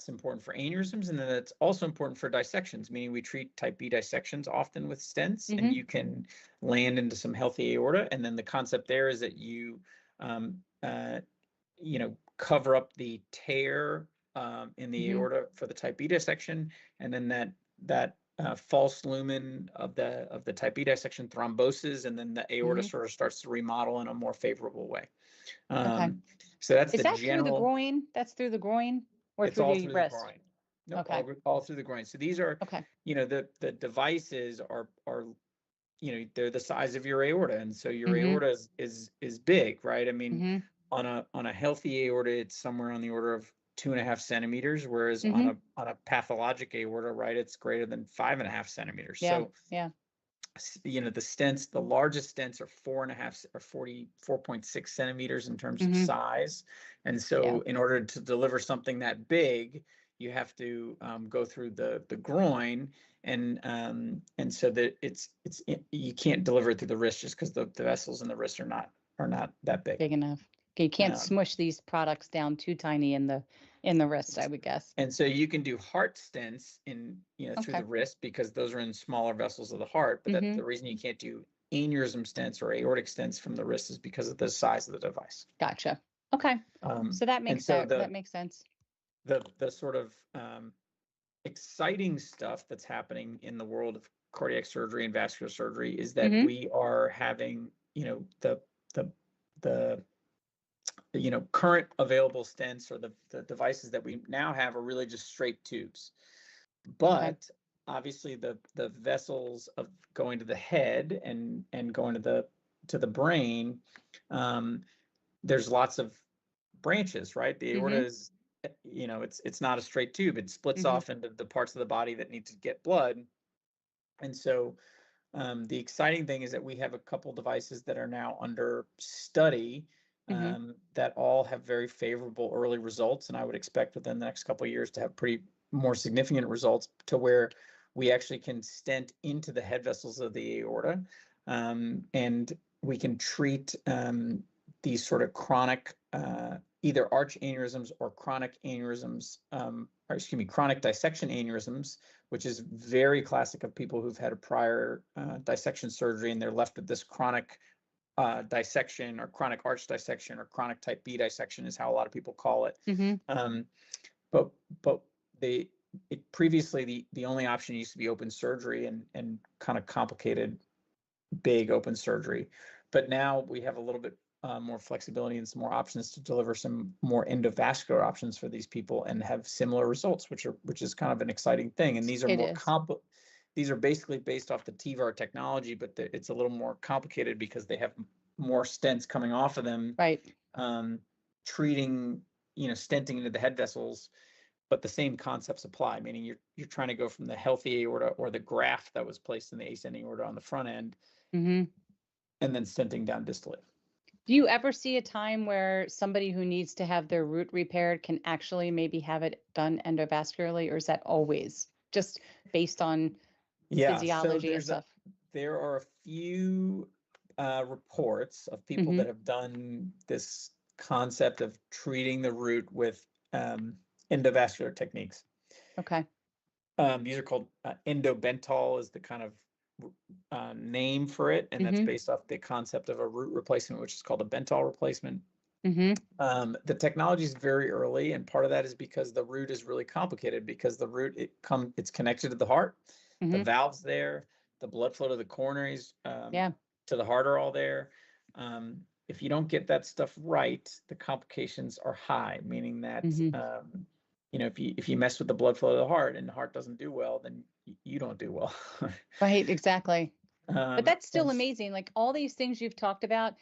Speaker 2: important for aneurysms, and then that's also important for dissections, meaning we treat type B dissections often with stents, and you can land into some healthy aorta. And then the concept there is that you cover up the tear in the aorta for the type B dissection, and then that false lumen of the type B dissection thromboses, and then the aorta sort of starts to remodel in a more favorable way. So that's
Speaker 1: through the groin? That's through the groin, or
Speaker 2: it's
Speaker 1: through
Speaker 2: all
Speaker 1: the
Speaker 2: through
Speaker 1: wrist?
Speaker 2: The groin. No, all through the groin. So these are the devices are they're the size of your aorta, and so your aorta is big, right? I mean, on a healthy aorta, it's somewhere on the order of 2.5 centimeters, whereas on a pathologic aorta, right, it's greater than 5.5 centimeters. So the stents, the largest stents are 4.5 or 44.6 centimeters in terms of size. And so in order to deliver something that big, you have to go through the groin, and so that you can't deliver it through the wrist just because the vessels in the wrist are not that big.
Speaker 1: Big enough. Okay, you can't
Speaker 2: Um,
Speaker 1: smush these products down too tiny in the wrist, I would guess.
Speaker 2: And so you can do heart stents through
Speaker 1: Okay.
Speaker 2: the wrist because those are in smaller vessels of the heart. But that's the reason you can't do aneurysm stents or aortic stents from the wrist is because of the size of the device.
Speaker 1: Gotcha. Okay. So that makes that makes sense.
Speaker 2: The sort of exciting stuff that's happening in the world of cardiac surgery and vascular surgery is that we are having, the current available stents or the devices that we now have are really just straight tubes. But obviously the vessels of going to the head and going to the brain, there's lots of branches, right? The aorta is, it's not a straight tube. It splits off into the parts of the body that need to get blood. And so the exciting thing is that we have a couple devices that are now under study that all have very favorable early results. And I would expect within the next couple of years to have pretty more significant results to where we actually can stent into the head vessels of the aorta. And we can treat these sort of chronic, either arch aneurysms or chronic aneurysms, chronic dissection aneurysms, which is very classic of people who've had a prior dissection surgery and they're left with this chronic dissection or chronic arch dissection or chronic type B dissection is how a lot of people call it. But previously the only option used to be open surgery and kind of complicated big open surgery. But now we have a little bit more flexibility and some more options to deliver some more endovascular options for these people and have similar results, which is kind of an exciting thing. And these are these are basically based off the TEVAR technology, but it's a little more complicated because they have more stents coming off of them,
Speaker 1: right?
Speaker 2: Treating, stenting into the head vessels, but the same concepts apply. Meaning you're trying to go from the healthy aorta or the graft that was placed in the ascending aorta on the front end, and then stenting down distally.
Speaker 1: Do you ever see a time where somebody who needs to have their root repaired can actually maybe have it done endovascularly, or is that always just based on physiology and stuff?
Speaker 2: There are a few reports of people that have done this concept of treating the root with endovascular techniques.
Speaker 1: Okay.
Speaker 2: These are called endobental is the kind of name for it, and that's based off the concept of a root replacement, which is called a Bentall replacement. The technology is very early, and part of that is because the root is really complicated because the root it's connected to the heart, the valves there, the blood flow to the coronaries, to the heart are all there. If you don't get that stuff right, the complications are high, meaning that if you mess with the blood flow to the heart and the heart doesn't do well, then you don't do well.
Speaker 1: Right, exactly. But that's still amazing. Like all these things you've talked about,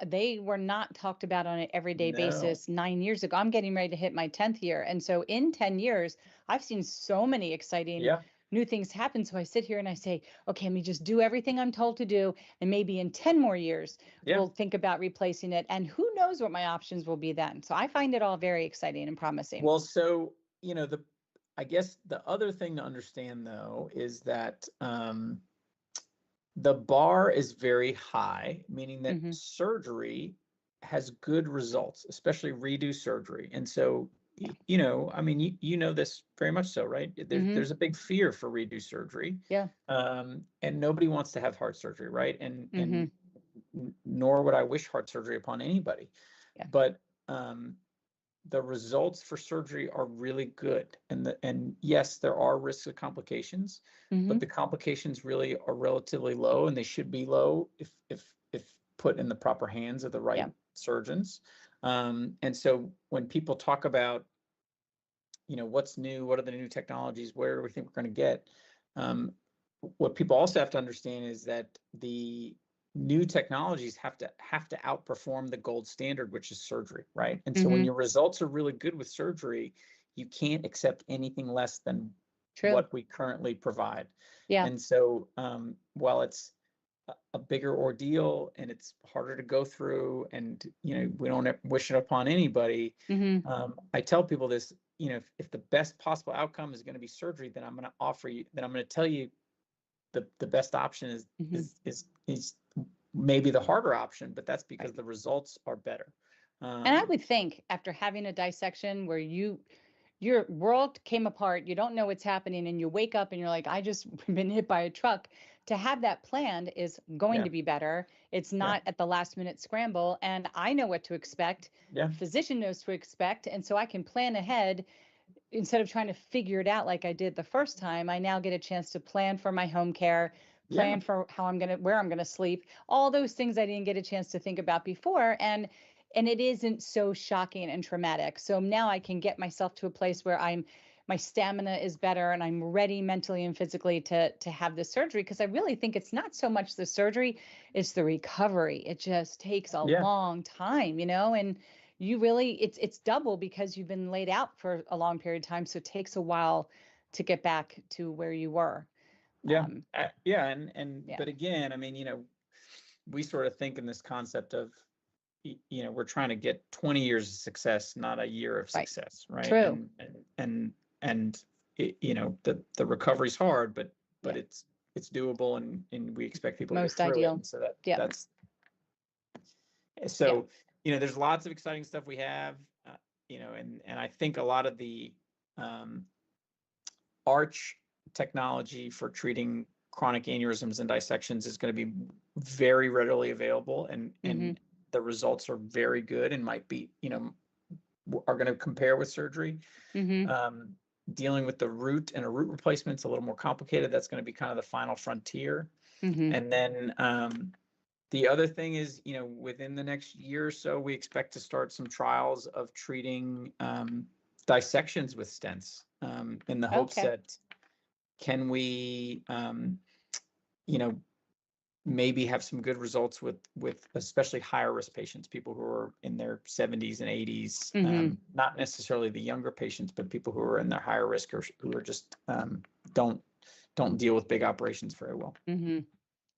Speaker 1: they were not talked about on an everyday basis 9 years ago. I'm getting ready to hit my 10th year. And so in 10 years, I've seen so many exciting new things happen. So I sit here and I say, okay, let me just do everything I'm told to do. And maybe in 10 more years, we'll think about replacing it. And who knows what my options will be then. So I find it all very exciting and promising.
Speaker 2: Well, so, I guess the other thing to understand, though, is that the bar is very high, meaning that surgery has good results, especially redo surgery. And so, you know this very much so, right? There's a big fear for redo surgery. And nobody wants to have heart surgery, right? And nor would I wish heart surgery upon anybody. But the results for surgery are really good, and yes, there are risks of complications, but the complications really are relatively low, and they should be low if put in the proper hands of the right surgeons. And so when people talk about, what's new, what are the new technologies, where do we think we're going to get? What people also have to understand is that the new technologies have to outperform the gold standard, which is surgery, right? And so when your results are really good with surgery, you can't accept anything less than what we currently provide. And so while it's a bigger ordeal and it's harder to go through, and we don't wish it upon anybody, I tell people this, if the best possible outcome is going to be surgery, then I'm going to tell you the best option is maybe the harder option, but that's because the results are better.
Speaker 1: And I would think after having a dissection where your world came apart, you don't know what's happening, and you wake up and you're like, I just been hit by a truck, to have that planned is going to be better. It's not at the last minute scramble, and I know what to expect.
Speaker 2: Yeah.
Speaker 1: Physician knows to expect, and so I can plan ahead instead of trying to figure it out like I did the first time. I now get a chance to plan for my home care, plan for where I'm gonna sleep, all those things I didn't get a chance to think about before, and it isn't so shocking and traumatic. So now I can get myself to a place where my stamina is better and I'm ready mentally and physically to have the surgery, because I really think it's not so much the surgery, it's the recovery. It just takes a long time, and you really, it's double because you've been laid out for a long period of time. So it takes a while to get back to where you were.
Speaker 2: But again, I mean, we sort of think in this concept of, we're trying to get 20 years of success, not a year of success, right?
Speaker 1: True.
Speaker 2: And the recovery's hard, but it's doable, and we expect people to get through
Speaker 1: ideal.
Speaker 2: it. So that's there's lots of exciting stuff we have, and I think a lot of the arch technology for treating chronic aneurysms and dissections is going to be very readily available, and the results are very good and might be, are going to compare with surgery. Dealing with the root and a root replacement is a little more complicated. That's going to be kind of the final frontier. And then the other thing is, within the next year or so, we expect to start some trials of treating dissections with stents, in the hopes that can we, maybe have some good results with especially higher risk patients, people who are in their 70s and 80s, not necessarily the younger patients, but people who are in their higher risk or who are just don't deal with big operations very well.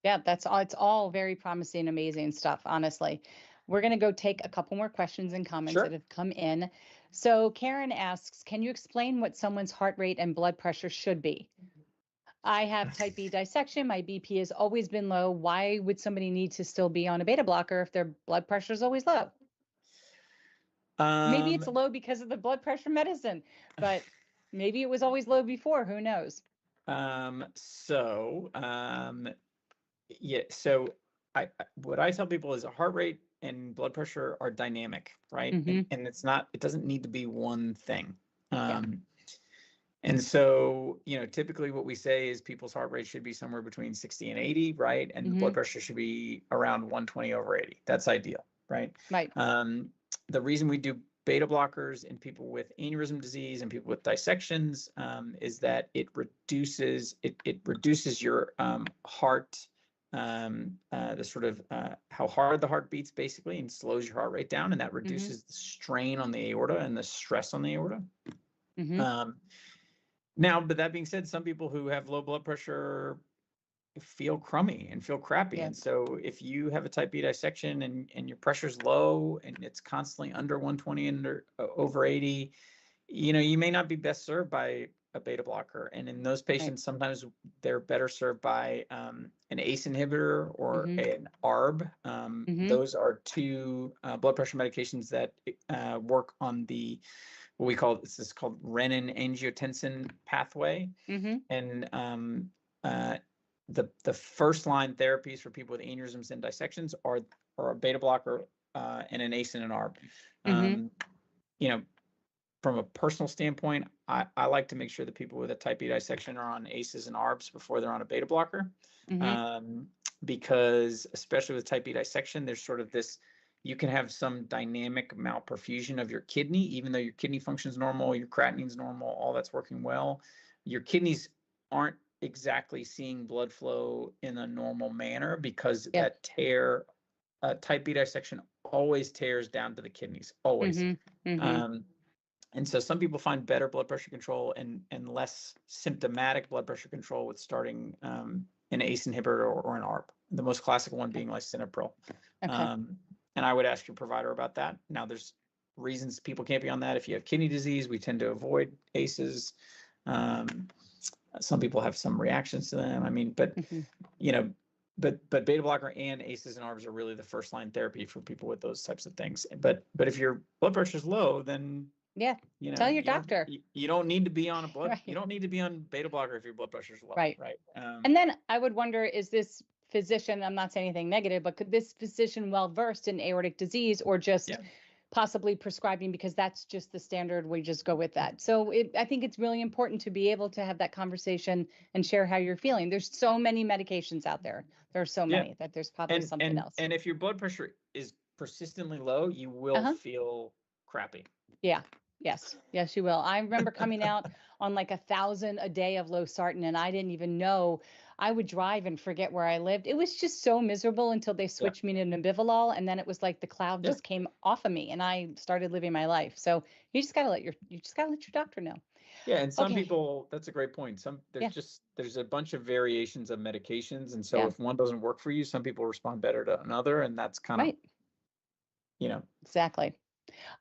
Speaker 1: Yeah, that's all. It's all very promising, amazing stuff, honestly. We're going to go take a couple more questions and comments that have come in. So Karen asks, can you explain what someone's heart rate and blood pressure should be? I have type B dissection. My BP has always been low. Why would somebody need to still be on a beta blocker if their blood pressure is always low? Maybe it's low because of the blood pressure medicine, but maybe it was always low before. Who knows?
Speaker 2: So what I tell people is a heart rate and blood pressure are dynamic, right? And it doesn't need to be one thing. And so, typically what we say is people's heart rate should be somewhere between 60 and 80, right? And the blood pressure should be around 120/80. That's ideal, right?
Speaker 1: Right.
Speaker 2: The reason we do beta blockers in people with aneurysm disease and people with dissections is that it reduces your heart, the sort of how hard the heart beats basically, and slows your heart rate down, and that reduces the strain on the aorta and the stress on the aorta. Now, but that being said, some people who have low blood pressure feel crummy and feel crappy. And so if you have a type B dissection and your pressure's low and it's constantly under 120 and over 80, you may not be best served by a beta blocker. And in those patients, sometimes they're better served by an ACE inhibitor or an ARB. Those are two blood pressure medications that work on what we call, this is called renin-angiotensin pathway. And the first line therapies for people with aneurysms and dissections are a beta blocker and an ACE and an ARB. From a personal standpoint, I like to make sure that people with a type B dissection are on ACEs and ARBs before they're on a beta blocker, because especially with type B dissection, there's sort of this, you can have some dynamic malperfusion of your kidney, even though your kidney functions normal, your creatinine's normal, all that's working well. Your kidneys aren't exactly seeing blood flow in a normal manner because that tear, type B dissection always tears down to the kidneys, always. And so some people find better blood pressure control and less symptomatic blood pressure control with starting an ACE inhibitor or an ARB, the most classical one being lisinopril. And I would ask your provider about that. Now, there's reasons people can't be on that. If you have kidney disease, we tend to avoid ACEs. Some people have some reactions to them. I mean, but you know, but beta blocker and ACEs and ARBs are really the first line therapy for people with those types of things. But if your blood pressure is low, then
Speaker 1: tell your doctor.
Speaker 2: You don't need to be on a blood.
Speaker 1: Right.
Speaker 2: You don't need to be on beta blocker if your blood pressure is low.
Speaker 1: Right. And then I would wonder, is this physician, I'm not saying anything negative, but could this physician well versed in aortic disease, or just possibly prescribing because that's just the standard, we just go with that? So I think it's really important to be able to have that conversation and share how you're feeling. There's so many medications out there. There are so many that there's probably something else.
Speaker 2: And if your blood pressure is persistently low, you will feel crappy.
Speaker 1: Yeah. Yes, you will. I remember coming out on like 1,000 a day of losartan, and I didn't even know. I would drive and forget where I lived. It was just so miserable until they switched me to Nebivolol, and then it was like the cloud just came off of me, and I started living my life. So you just gotta let your doctor know.
Speaker 2: Yeah, and some people, that's a great point. There's a bunch of variations of medications, and so if one doesn't work for you, some people respond better to another, and that's kind of
Speaker 1: exactly.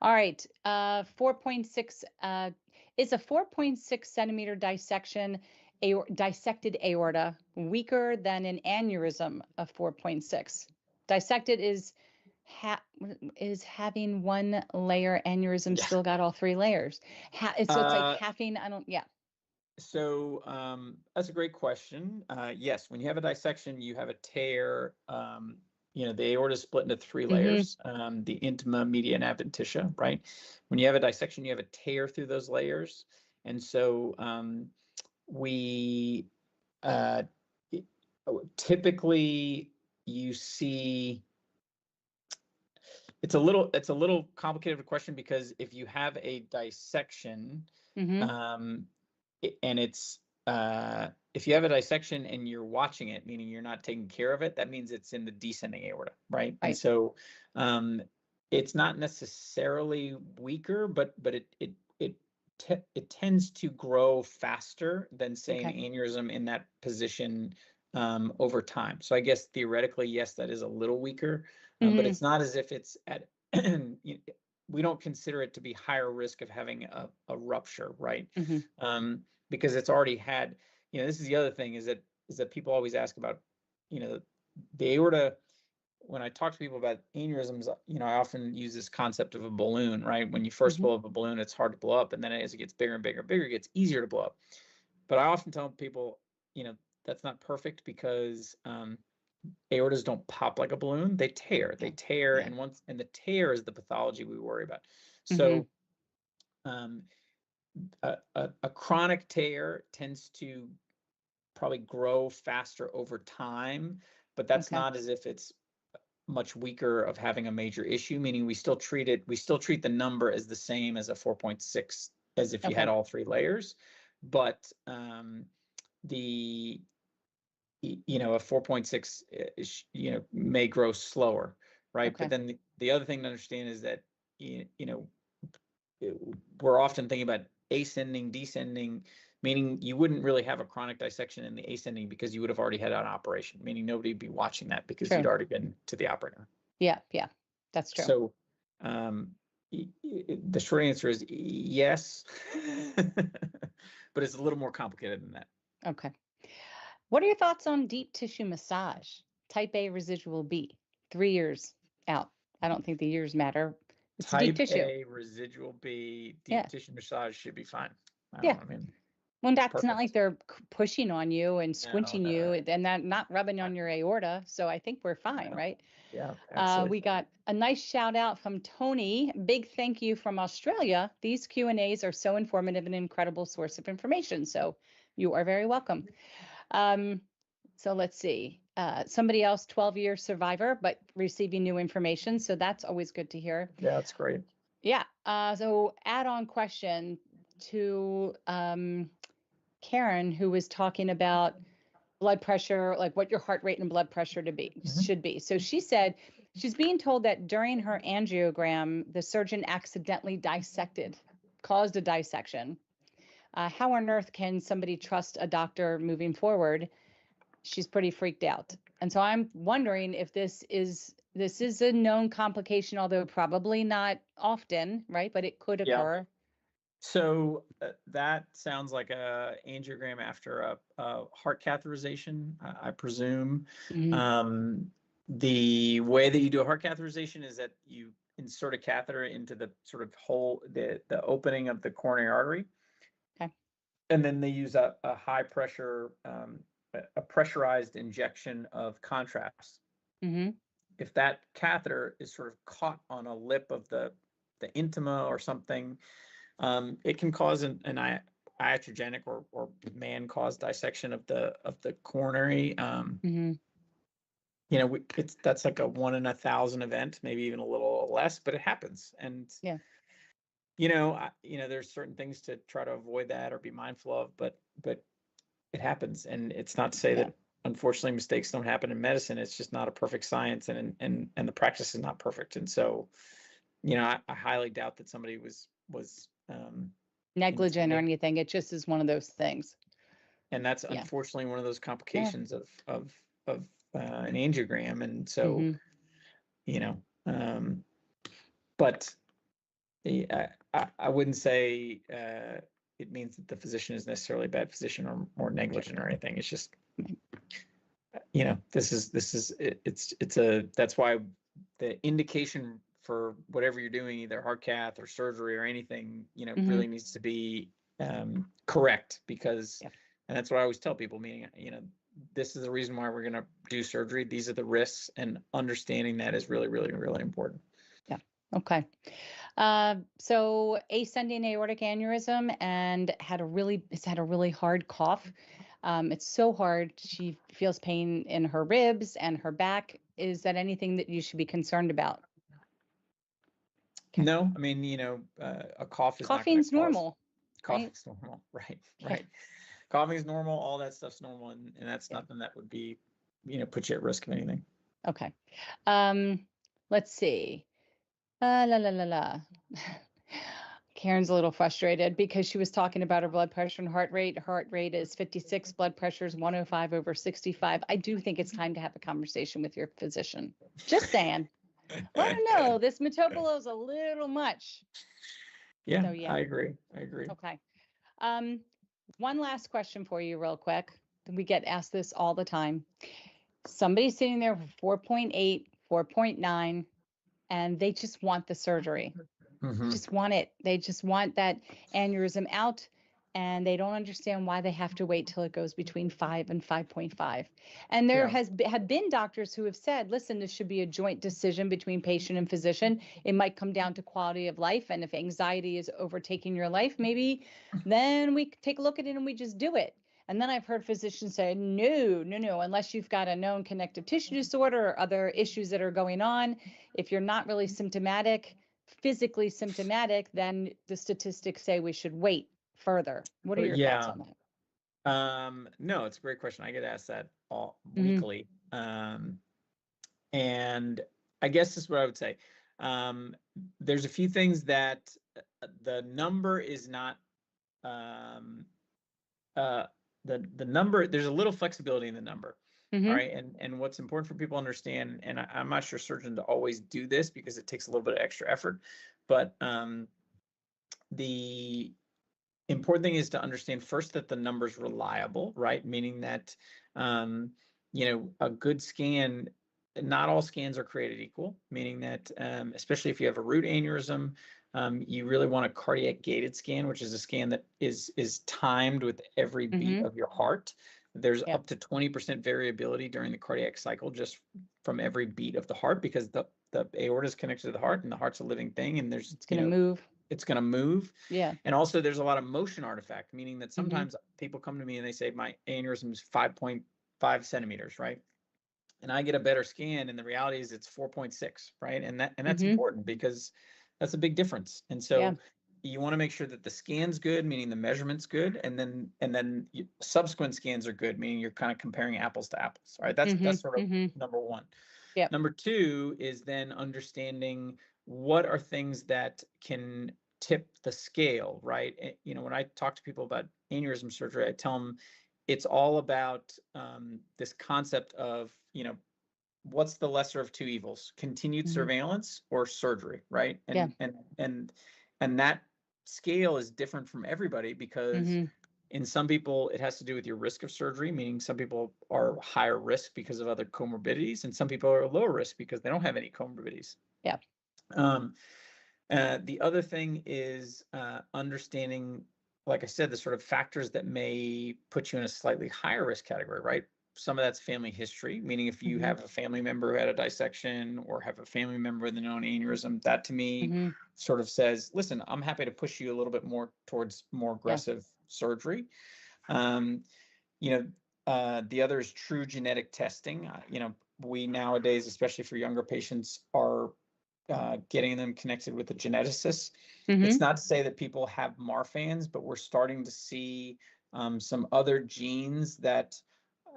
Speaker 1: All right, 4.6 is a 4.6 centimeter dissection, dissected aorta weaker than an aneurysm of 4.6. Dissected is having one layer, aneurysm still got all three layers. So it's like having,
Speaker 2: So that's a great question. Yes, when you have a dissection, you have a tear. The aorta is split into three layers, the intima, media, and adventitia, right? When you have a dissection, you have a tear through those layers. And so we typically, you see, it's a little complicated question, because if you have a dissection, and it's if you have a dissection and you're watching it, meaning you're not taking care of it, that means it's in the descending aorta, right? And so it's not necessarily weaker, but it tends to grow faster than, say, an aneurysm in that position over time. So I guess theoretically, yes, that is a little weaker, but it's not as if it's at we don't consider it to be higher risk of having a rupture, right? Because it's already had, this is the other thing, is that people always ask about, the aorta. When I talk to people about aneurysms, I often use this concept of a balloon, right? When you first blow up a balloon, it's hard to blow up. And then as it gets bigger and bigger and bigger, it gets easier to blow up. But I often tell people, that's not perfect, because aortas don't pop like a balloon. They tear, and the tear is the pathology we worry about. So a chronic tear tends to probably grow faster over time, but that's not as if it's much weaker of having a major issue, meaning we still treat the number as the same as a 4.6 as if you had all three layers. But a 4.6 may grow slower, right? But then the other thing to understand is that we're often thinking about ascending, descending, meaning you wouldn't really have a chronic dissection in the ascending, because you would have already had an operation, meaning nobody would be watching that because you'd already been to the operator.
Speaker 1: Yeah, that's true.
Speaker 2: So the short answer is yes, but it's a little more complicated than that.
Speaker 1: Okay. What are your thoughts on deep tissue massage? Type A residual B, 3 years out. I don't think the years matter. It's
Speaker 2: Type
Speaker 1: deep tissue.
Speaker 2: A residual B, deep tissue massage should be fine.
Speaker 1: Well, that's not like they're pushing on you and squinching you, and that not rubbing on your aorta. So I think we're fine, right?
Speaker 2: Yeah, absolutely.
Speaker 1: We got a nice shout out from Tony. Big thank you from Australia. These Q&As are so informative and incredible source of information. So you are very welcome. So let's see. Somebody else, 12-year survivor, but receiving new information. So that's always good to hear.
Speaker 2: Yeah, that's great.
Speaker 1: Yeah. So add-on question to Karen, who was talking about blood pressure, like what your heart rate and blood pressure should be. So she said she's being told that during her angiogram, the surgeon accidentally caused a dissection. How on earth can somebody trust a doctor moving forward? She's pretty freaked out. And so I'm wondering if this is this is a known complication, although probably not often, right? But it could
Speaker 2: Yeah.
Speaker 1: occur.
Speaker 2: So that sounds like a angiogram after a heart catheterization, I presume. The way that you do a heart catheterization is that you insert a catheter into the sort of hole, the opening of the coronary artery.
Speaker 1: Okay.
Speaker 2: And then they use a high pressure, a pressurized injection of contrast. If that catheter is sort of caught on a lip of the intima or something, it can cause an iatrogenic or man-caused dissection of the coronary. You know, that's like a 1 in 1,000 event, maybe even a little less, but it happens. And
Speaker 1: yeah,
Speaker 2: you know, there's certain things to try to avoid that or be mindful of, but it happens. And it's not to say that unfortunately mistakes don't happen in medicine. It's just not a perfect science, and the practice is not perfect. And so, you know, I highly doubt that somebody was
Speaker 1: negligent or anything. It just is one of those things.
Speaker 2: And that's unfortunately one of those complications of an angiogram. And so, you know, but I wouldn't say it means that the physician is necessarily a bad physician or more negligent or anything. It's just, you know, that's why the indication for whatever you're doing, either heart cath or surgery or anything, you know, really needs to be correct, because, and that's what I always tell people, meaning, you know, this is the reason why we're going to do surgery. These are the risks, and understanding that is really, really, really important.
Speaker 1: Yeah. Okay. So ascending aortic aneurysm, and it's had a really hard cough. It's so hard. She feels pain in her ribs and her back. Is that anything that you should be concerned about?
Speaker 2: No, I mean, you know, a cough is
Speaker 1: coughing's normal.
Speaker 2: Coughing's normal, right. Coughing is normal. All that stuff's normal, and that's nothing that would be, you know, put you at risk of anything.
Speaker 1: Okay. Let's see. Karen's a little frustrated because she was talking about her blood pressure and heart rate. Heart rate is 56, blood pressure is 105/65. I do think it's time to have a conversation with your physician. Just saying. Let her know this metoprolol is a little much.
Speaker 2: Yeah, so, I agree.
Speaker 1: Okay. One last question for you real quick. We get asked this all the time. Somebody's sitting there for 4.8, 4.9, and they just want the surgery. They just want it. They just want that aneurysm out, and they don't understand why they have to wait till it goes between 5 and 5.5. And there have been doctors who have said, listen, this should be a joint decision between patient and physician. It might come down to quality of life. And if anxiety is overtaking your life, maybe then we take a look at it and we just do it. And then I've heard physicians say, no, unless you've got a known connective tissue disorder or other issues that are going on, if you're not really physically symptomatic, then the statistics say we should wait further. What are your thoughts on
Speaker 2: that? No, it's a great question. I get asked that weekly. And I guess this is what I would say. There's a few things that the number is not, the number, there's a little flexibility in the number. All right. And what's important for people to understand, and I'm not sure surgeons always do this because it takes a little bit of extra effort, but the important thing is to understand first that the number's reliable, right? Meaning that, you know, a good scan, not all scans are created equal, meaning that, especially if you have a root aneurysm, you really want a cardiac gated scan, which is a scan that is timed with every beat of your heart. There's up to 20% variability during the cardiac cycle just from every beat of the heart, because the aorta is connected to the heart, and the heart's a living thing, and it's going to move. It's going to move. Yeah. And also there's a lot of motion artifact, meaning that sometimes people come to me and they say my aneurysm is 5.5 centimeters, right? And I get a better scan, and the reality is it's 4.6, right? And that's important, because that's a big difference. And so you want to make sure that the scan's good, meaning the measurement's good, and then subsequent scans are good, meaning you're kind of comparing apples to apples. All right, that's sort of number one. Yeah. Number two is then understanding what are things that can tip the scale, right? You know, when I talk to people about aneurysm surgery, I tell them it's all about this concept of, you know, what's the lesser of two evils? Continued surveillance or surgery, right? And that scale is different from everybody, because in some people it has to do with your risk of surgery, meaning some people are higher risk because of other comorbidities, and some people are lower risk because they don't have any comorbidities.
Speaker 1: Yeah.
Speaker 2: The other thing is understanding, like I said, the sort of factors that may put you in a slightly higher risk category, right? Some of that's family history, meaning if you have a family member who had a dissection or have a family member with a known anurism, that to me sort of says, listen, I'm happy to push you a little bit more towards more aggressive surgery. The other is true genetic testing. We nowadays, especially for younger patients, are getting them connected with a geneticist. It's not to say that people have Marfan's, but we're starting to see some other genes that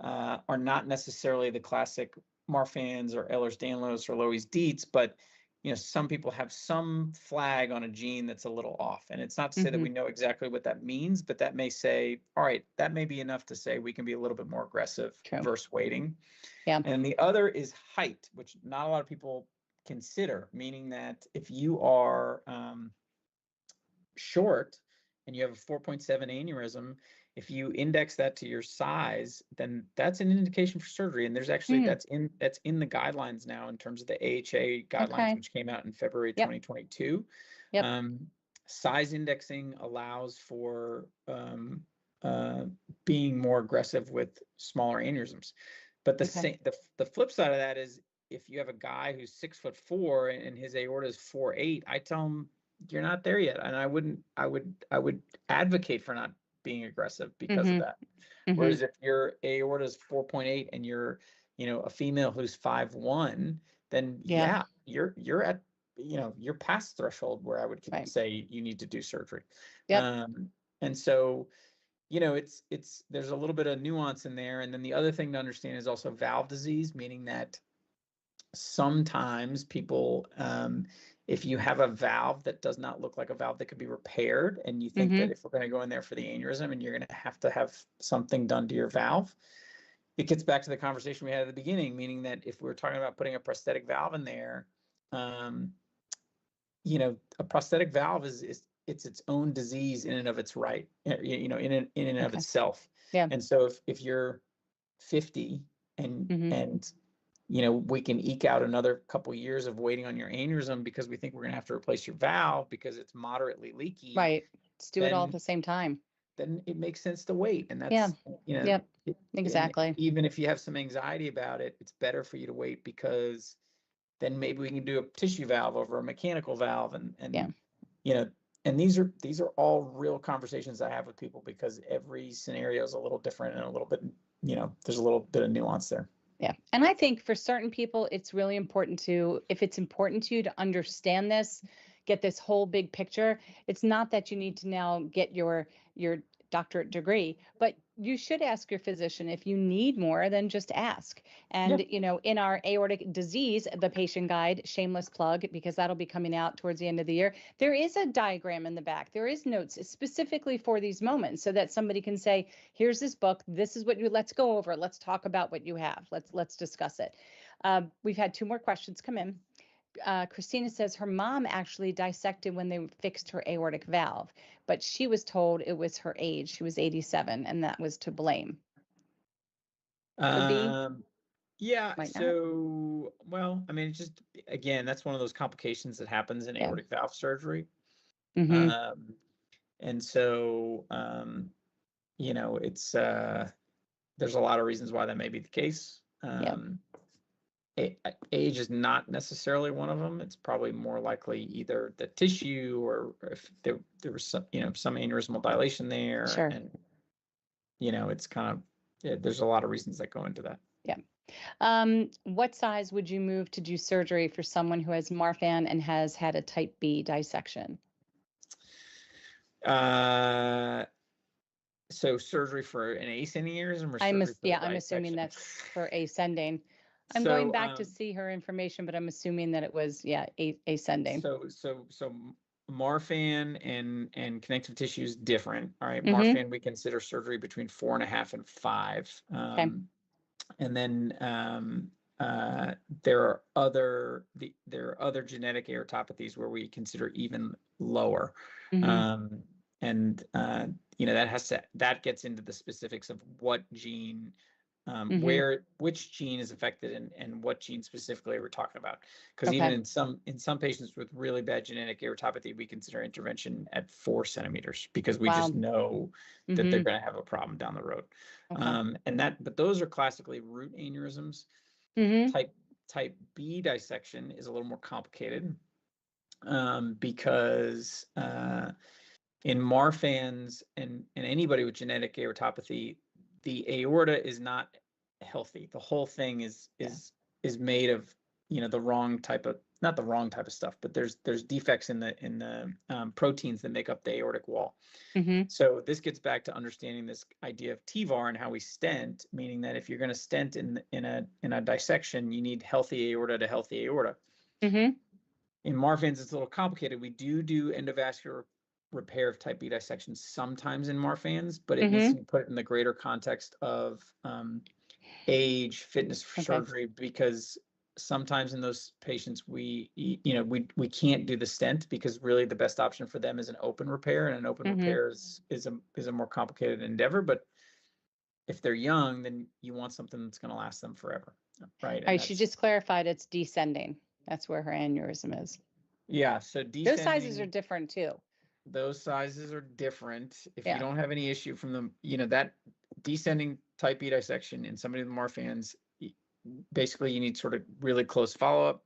Speaker 2: are not necessarily the classic Marfan's or Ehlers-Danlos or Loeys-Dietz, but some people have some flag on a gene that's a little off. And it's not to say that we know exactly what that means, but that may say, all right, that may be enough to say we can be a little bit more aggressive versus waiting. Yeah. And the other is height, which not a lot of people consider, meaning that if you are short and you have a 4.7 aneurysm, if you index that to your size, then that's an indication for surgery. And there's actually that's in the guidelines now in terms of the AHA guidelines, which came out in February 2022. Size indexing allows for being more aggressive with smaller aneurysms. But the flip side of that is, if you have a guy who's 6'4" and his aorta is 4.8, I tell him you're not there yet, and I would advocate for not being aggressive because of that. Whereas if your aorta is 4.8 and you're a female who's 5'1", then you're at you're past threshold where I would say you need to do surgery. And so there's a little bit of nuance in there. And then the other thing to understand is also valve disease, meaning that sometimes people, if you have a valve that does not look like a valve that could be repaired, and you think that if we're going to go in there for the aneurysm and you're going to have something done to your valve, it gets back to the conversation we had at the beginning, meaning that if we're talking about putting a prosthetic valve in there, a prosthetic valve is its own disease in and of its right, in and of itself. Yeah. And so if you're 50 and we can eke out another couple years of waiting on your aneurysm because we think we're going to have to replace your valve because it's moderately leaky.
Speaker 1: Right. Let's do it all at the same time.
Speaker 2: Then it makes sense to wait. And that's,
Speaker 1: exactly.
Speaker 2: Even if you have some anxiety about it, it's better for you to wait, because then maybe we can do a tissue valve over a mechanical valve. And these are all real conversations I have with people, because every scenario is a little different and a little bit, there's a little bit of nuance there.
Speaker 1: Yeah. And I think for certain people, it's really important if it's important to you to understand this, get this whole big picture. It's not that you need to now get your doctorate degree, but you should ask your physician. If you need more, then just ask. And, in our aortic disease, the patient guide, shameless plug, because that'll be coming out towards the end of the year, there is a diagram in the back. There is notes specifically for these moments, so that somebody can say, here's this book. This is what let's go over. Let's talk about what you have. Let's discuss it. We've had 2 more questions come in. Christina says her mom actually dissected when they fixed her aortic valve, but she was told it was her age. She was 87, and that was to blame.
Speaker 2: Yeah. So, well, I mean, it's just, again, that's one of those complications that happens in aortic valve surgery. And so, it's, there's a lot of reasons why that may be the case. Age is not necessarily one of them. It's probably more likely either the tissue, or if there was some, some aneurysmal dilation there. Sure. And, it's kind of, there's a lot of reasons that go into that.
Speaker 1: Yeah. What size would you move to do surgery for someone who has Marfan and has had a type B dissection?
Speaker 2: So surgery for an ascending aneurysm, or
Speaker 1: I'm assuming that's for ascending. I'm going back to see her information, but I'm assuming that it was, ascending.
Speaker 2: So Marfan and connective tissue is different. All right. Marfan, we consider surgery between 4.5 and 5. And then there are other genetic aortopathies where we consider even lower. And that gets into the specifics of what gene, which gene is affected and what gene specifically we're talking about. Because even in some patients with really bad genetic aortopathy, we consider intervention at 4 centimeters because we just know that they're going to have a problem down the road. But those are classically root aneurysms. Type B dissection is a little more complicated because in Marfan's and anybody with genetic aortopathy, the aorta is not healthy. The whole thing is made of the wrong type of, not the wrong type of stuff, but there's defects in the proteins that make up the aortic wall. So this gets back to understanding this idea of TEVAR and how we stent, meaning that if you're going to stent in a dissection, you need healthy aorta to healthy aorta. In Marfan's, it's a little complicated. We do endovascular repair of type B dissections sometimes in Marfan's, but it needs to be put in the greater context of age, fitness for surgery, because sometimes in those patients we can't do the stent because really the best option for them is an open repair, and an open repair is a more complicated endeavor. But if they're young, then you want something that's going to last them forever, right?
Speaker 1: All right, she just clarified it's descending. That's where her aneurysm is.
Speaker 2: Yeah, so descending,
Speaker 1: those sizes are different too.
Speaker 2: Those sizes are different. If you don't have any issue from them, that descending type B dissection in somebody with Marfan's, basically you need sort of really close follow-up.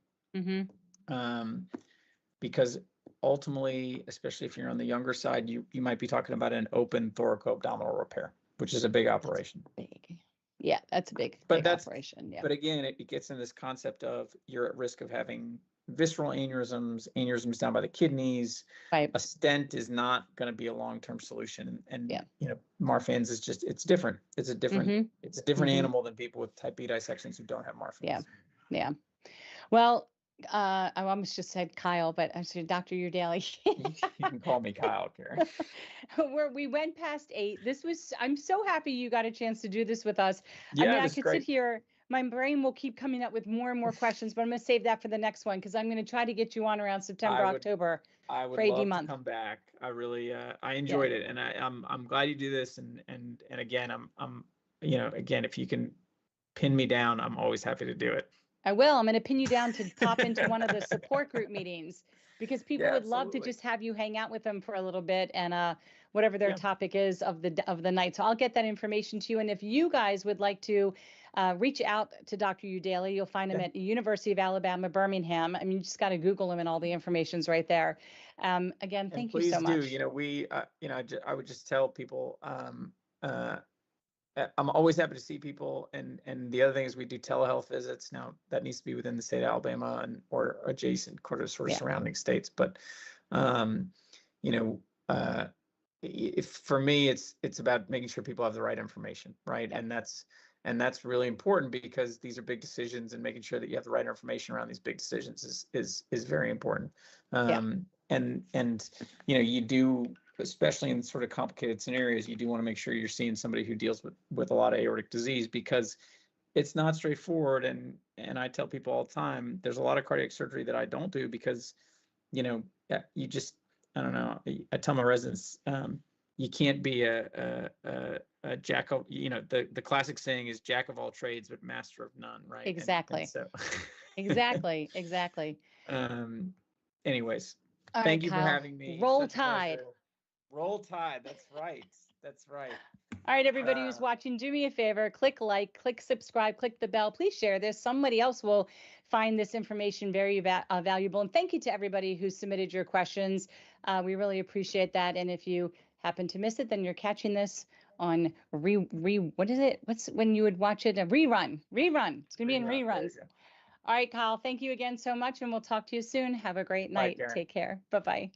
Speaker 2: Because ultimately, especially if you're on the younger side, you might be talking about an open thoracoabdominal repair, which is a big operation.
Speaker 1: Big. Yeah, that's a big operation. Yeah.
Speaker 2: But again, it gets in this concept of you're at risk of having visceral aneurysms down by the kidneys.
Speaker 1: Right.
Speaker 2: A stent is not going to be a long-term solution. And Marfan's is just, it's different. It's a different, it's a different animal than people with type B dissections who don't have Marfan's.
Speaker 1: Yeah. Well, I almost just said Kyle, but actually Dr. Eudailey.
Speaker 2: You can call me Kyle, Karen.
Speaker 1: We went past 8. I'm so happy you got a chance to do this with us.
Speaker 2: Yeah,
Speaker 1: I could sit here. My brain will keep coming up with more and more questions, but I'm going to save that for the next one because I'm going to try to get you on around September, October.
Speaker 2: I would love to come back. I really, I enjoyed it, and I'm glad you do this. And again, I'm again, if you can pin me down, I'm always happy to do it.
Speaker 1: I will. I'm going to pin you down to pop into one of the support group meetings because people would love to just have you hang out with them for a little bit and whatever their topic is of the night. So I'll get that information to you. And if you guys would like to reach out to Dr. Eudailey, you'll find him at University of Alabama, Birmingham. I mean, you just got to Google him and all the information's right there. Again, thank you so much.
Speaker 2: Please do. I would just tell people, I'm always happy to see people. And the other thing is we do telehealth visits. Now that needs to be within the state of Alabama or adjacent sort of surrounding states. But, if for me, it's about making sure people have the right information, right? Yeah. And that's really important because these are big decisions, and making sure that you have the right information around these big decisions is very important. And you do, especially in sort of complicated scenarios, you do want to make sure you're seeing somebody who deals with a lot of aortic disease, because it's not straightforward. And I tell people all the time, there's a lot of cardiac surgery that I don't do because, you just, I don't know. I tell my residents, you can't be a jack of, the classic saying is jack of all trades, but master of none, right?
Speaker 1: Exactly.
Speaker 2: And so
Speaker 1: Exactly.
Speaker 2: Anyways,
Speaker 1: all
Speaker 2: thank
Speaker 1: right,
Speaker 2: you
Speaker 1: Kyle.
Speaker 2: for having me.
Speaker 1: Roll Tide.
Speaker 2: Roll Tide. That's right.
Speaker 1: All right, everybody who's watching, do me a favor, click like, click subscribe, click the bell. Please share this. Somebody else will find this information very valuable. And thank you to everybody who submitted your questions. We really appreciate that. And if you happen to miss it, then you're catching this on what is it? What's when you would watch it? A rerun. It's going to be in reruns. All right, Kyle, thank you again so much. And we'll talk to you soon. Have a great night.
Speaker 2: Bye,
Speaker 1: take care. Bye-bye.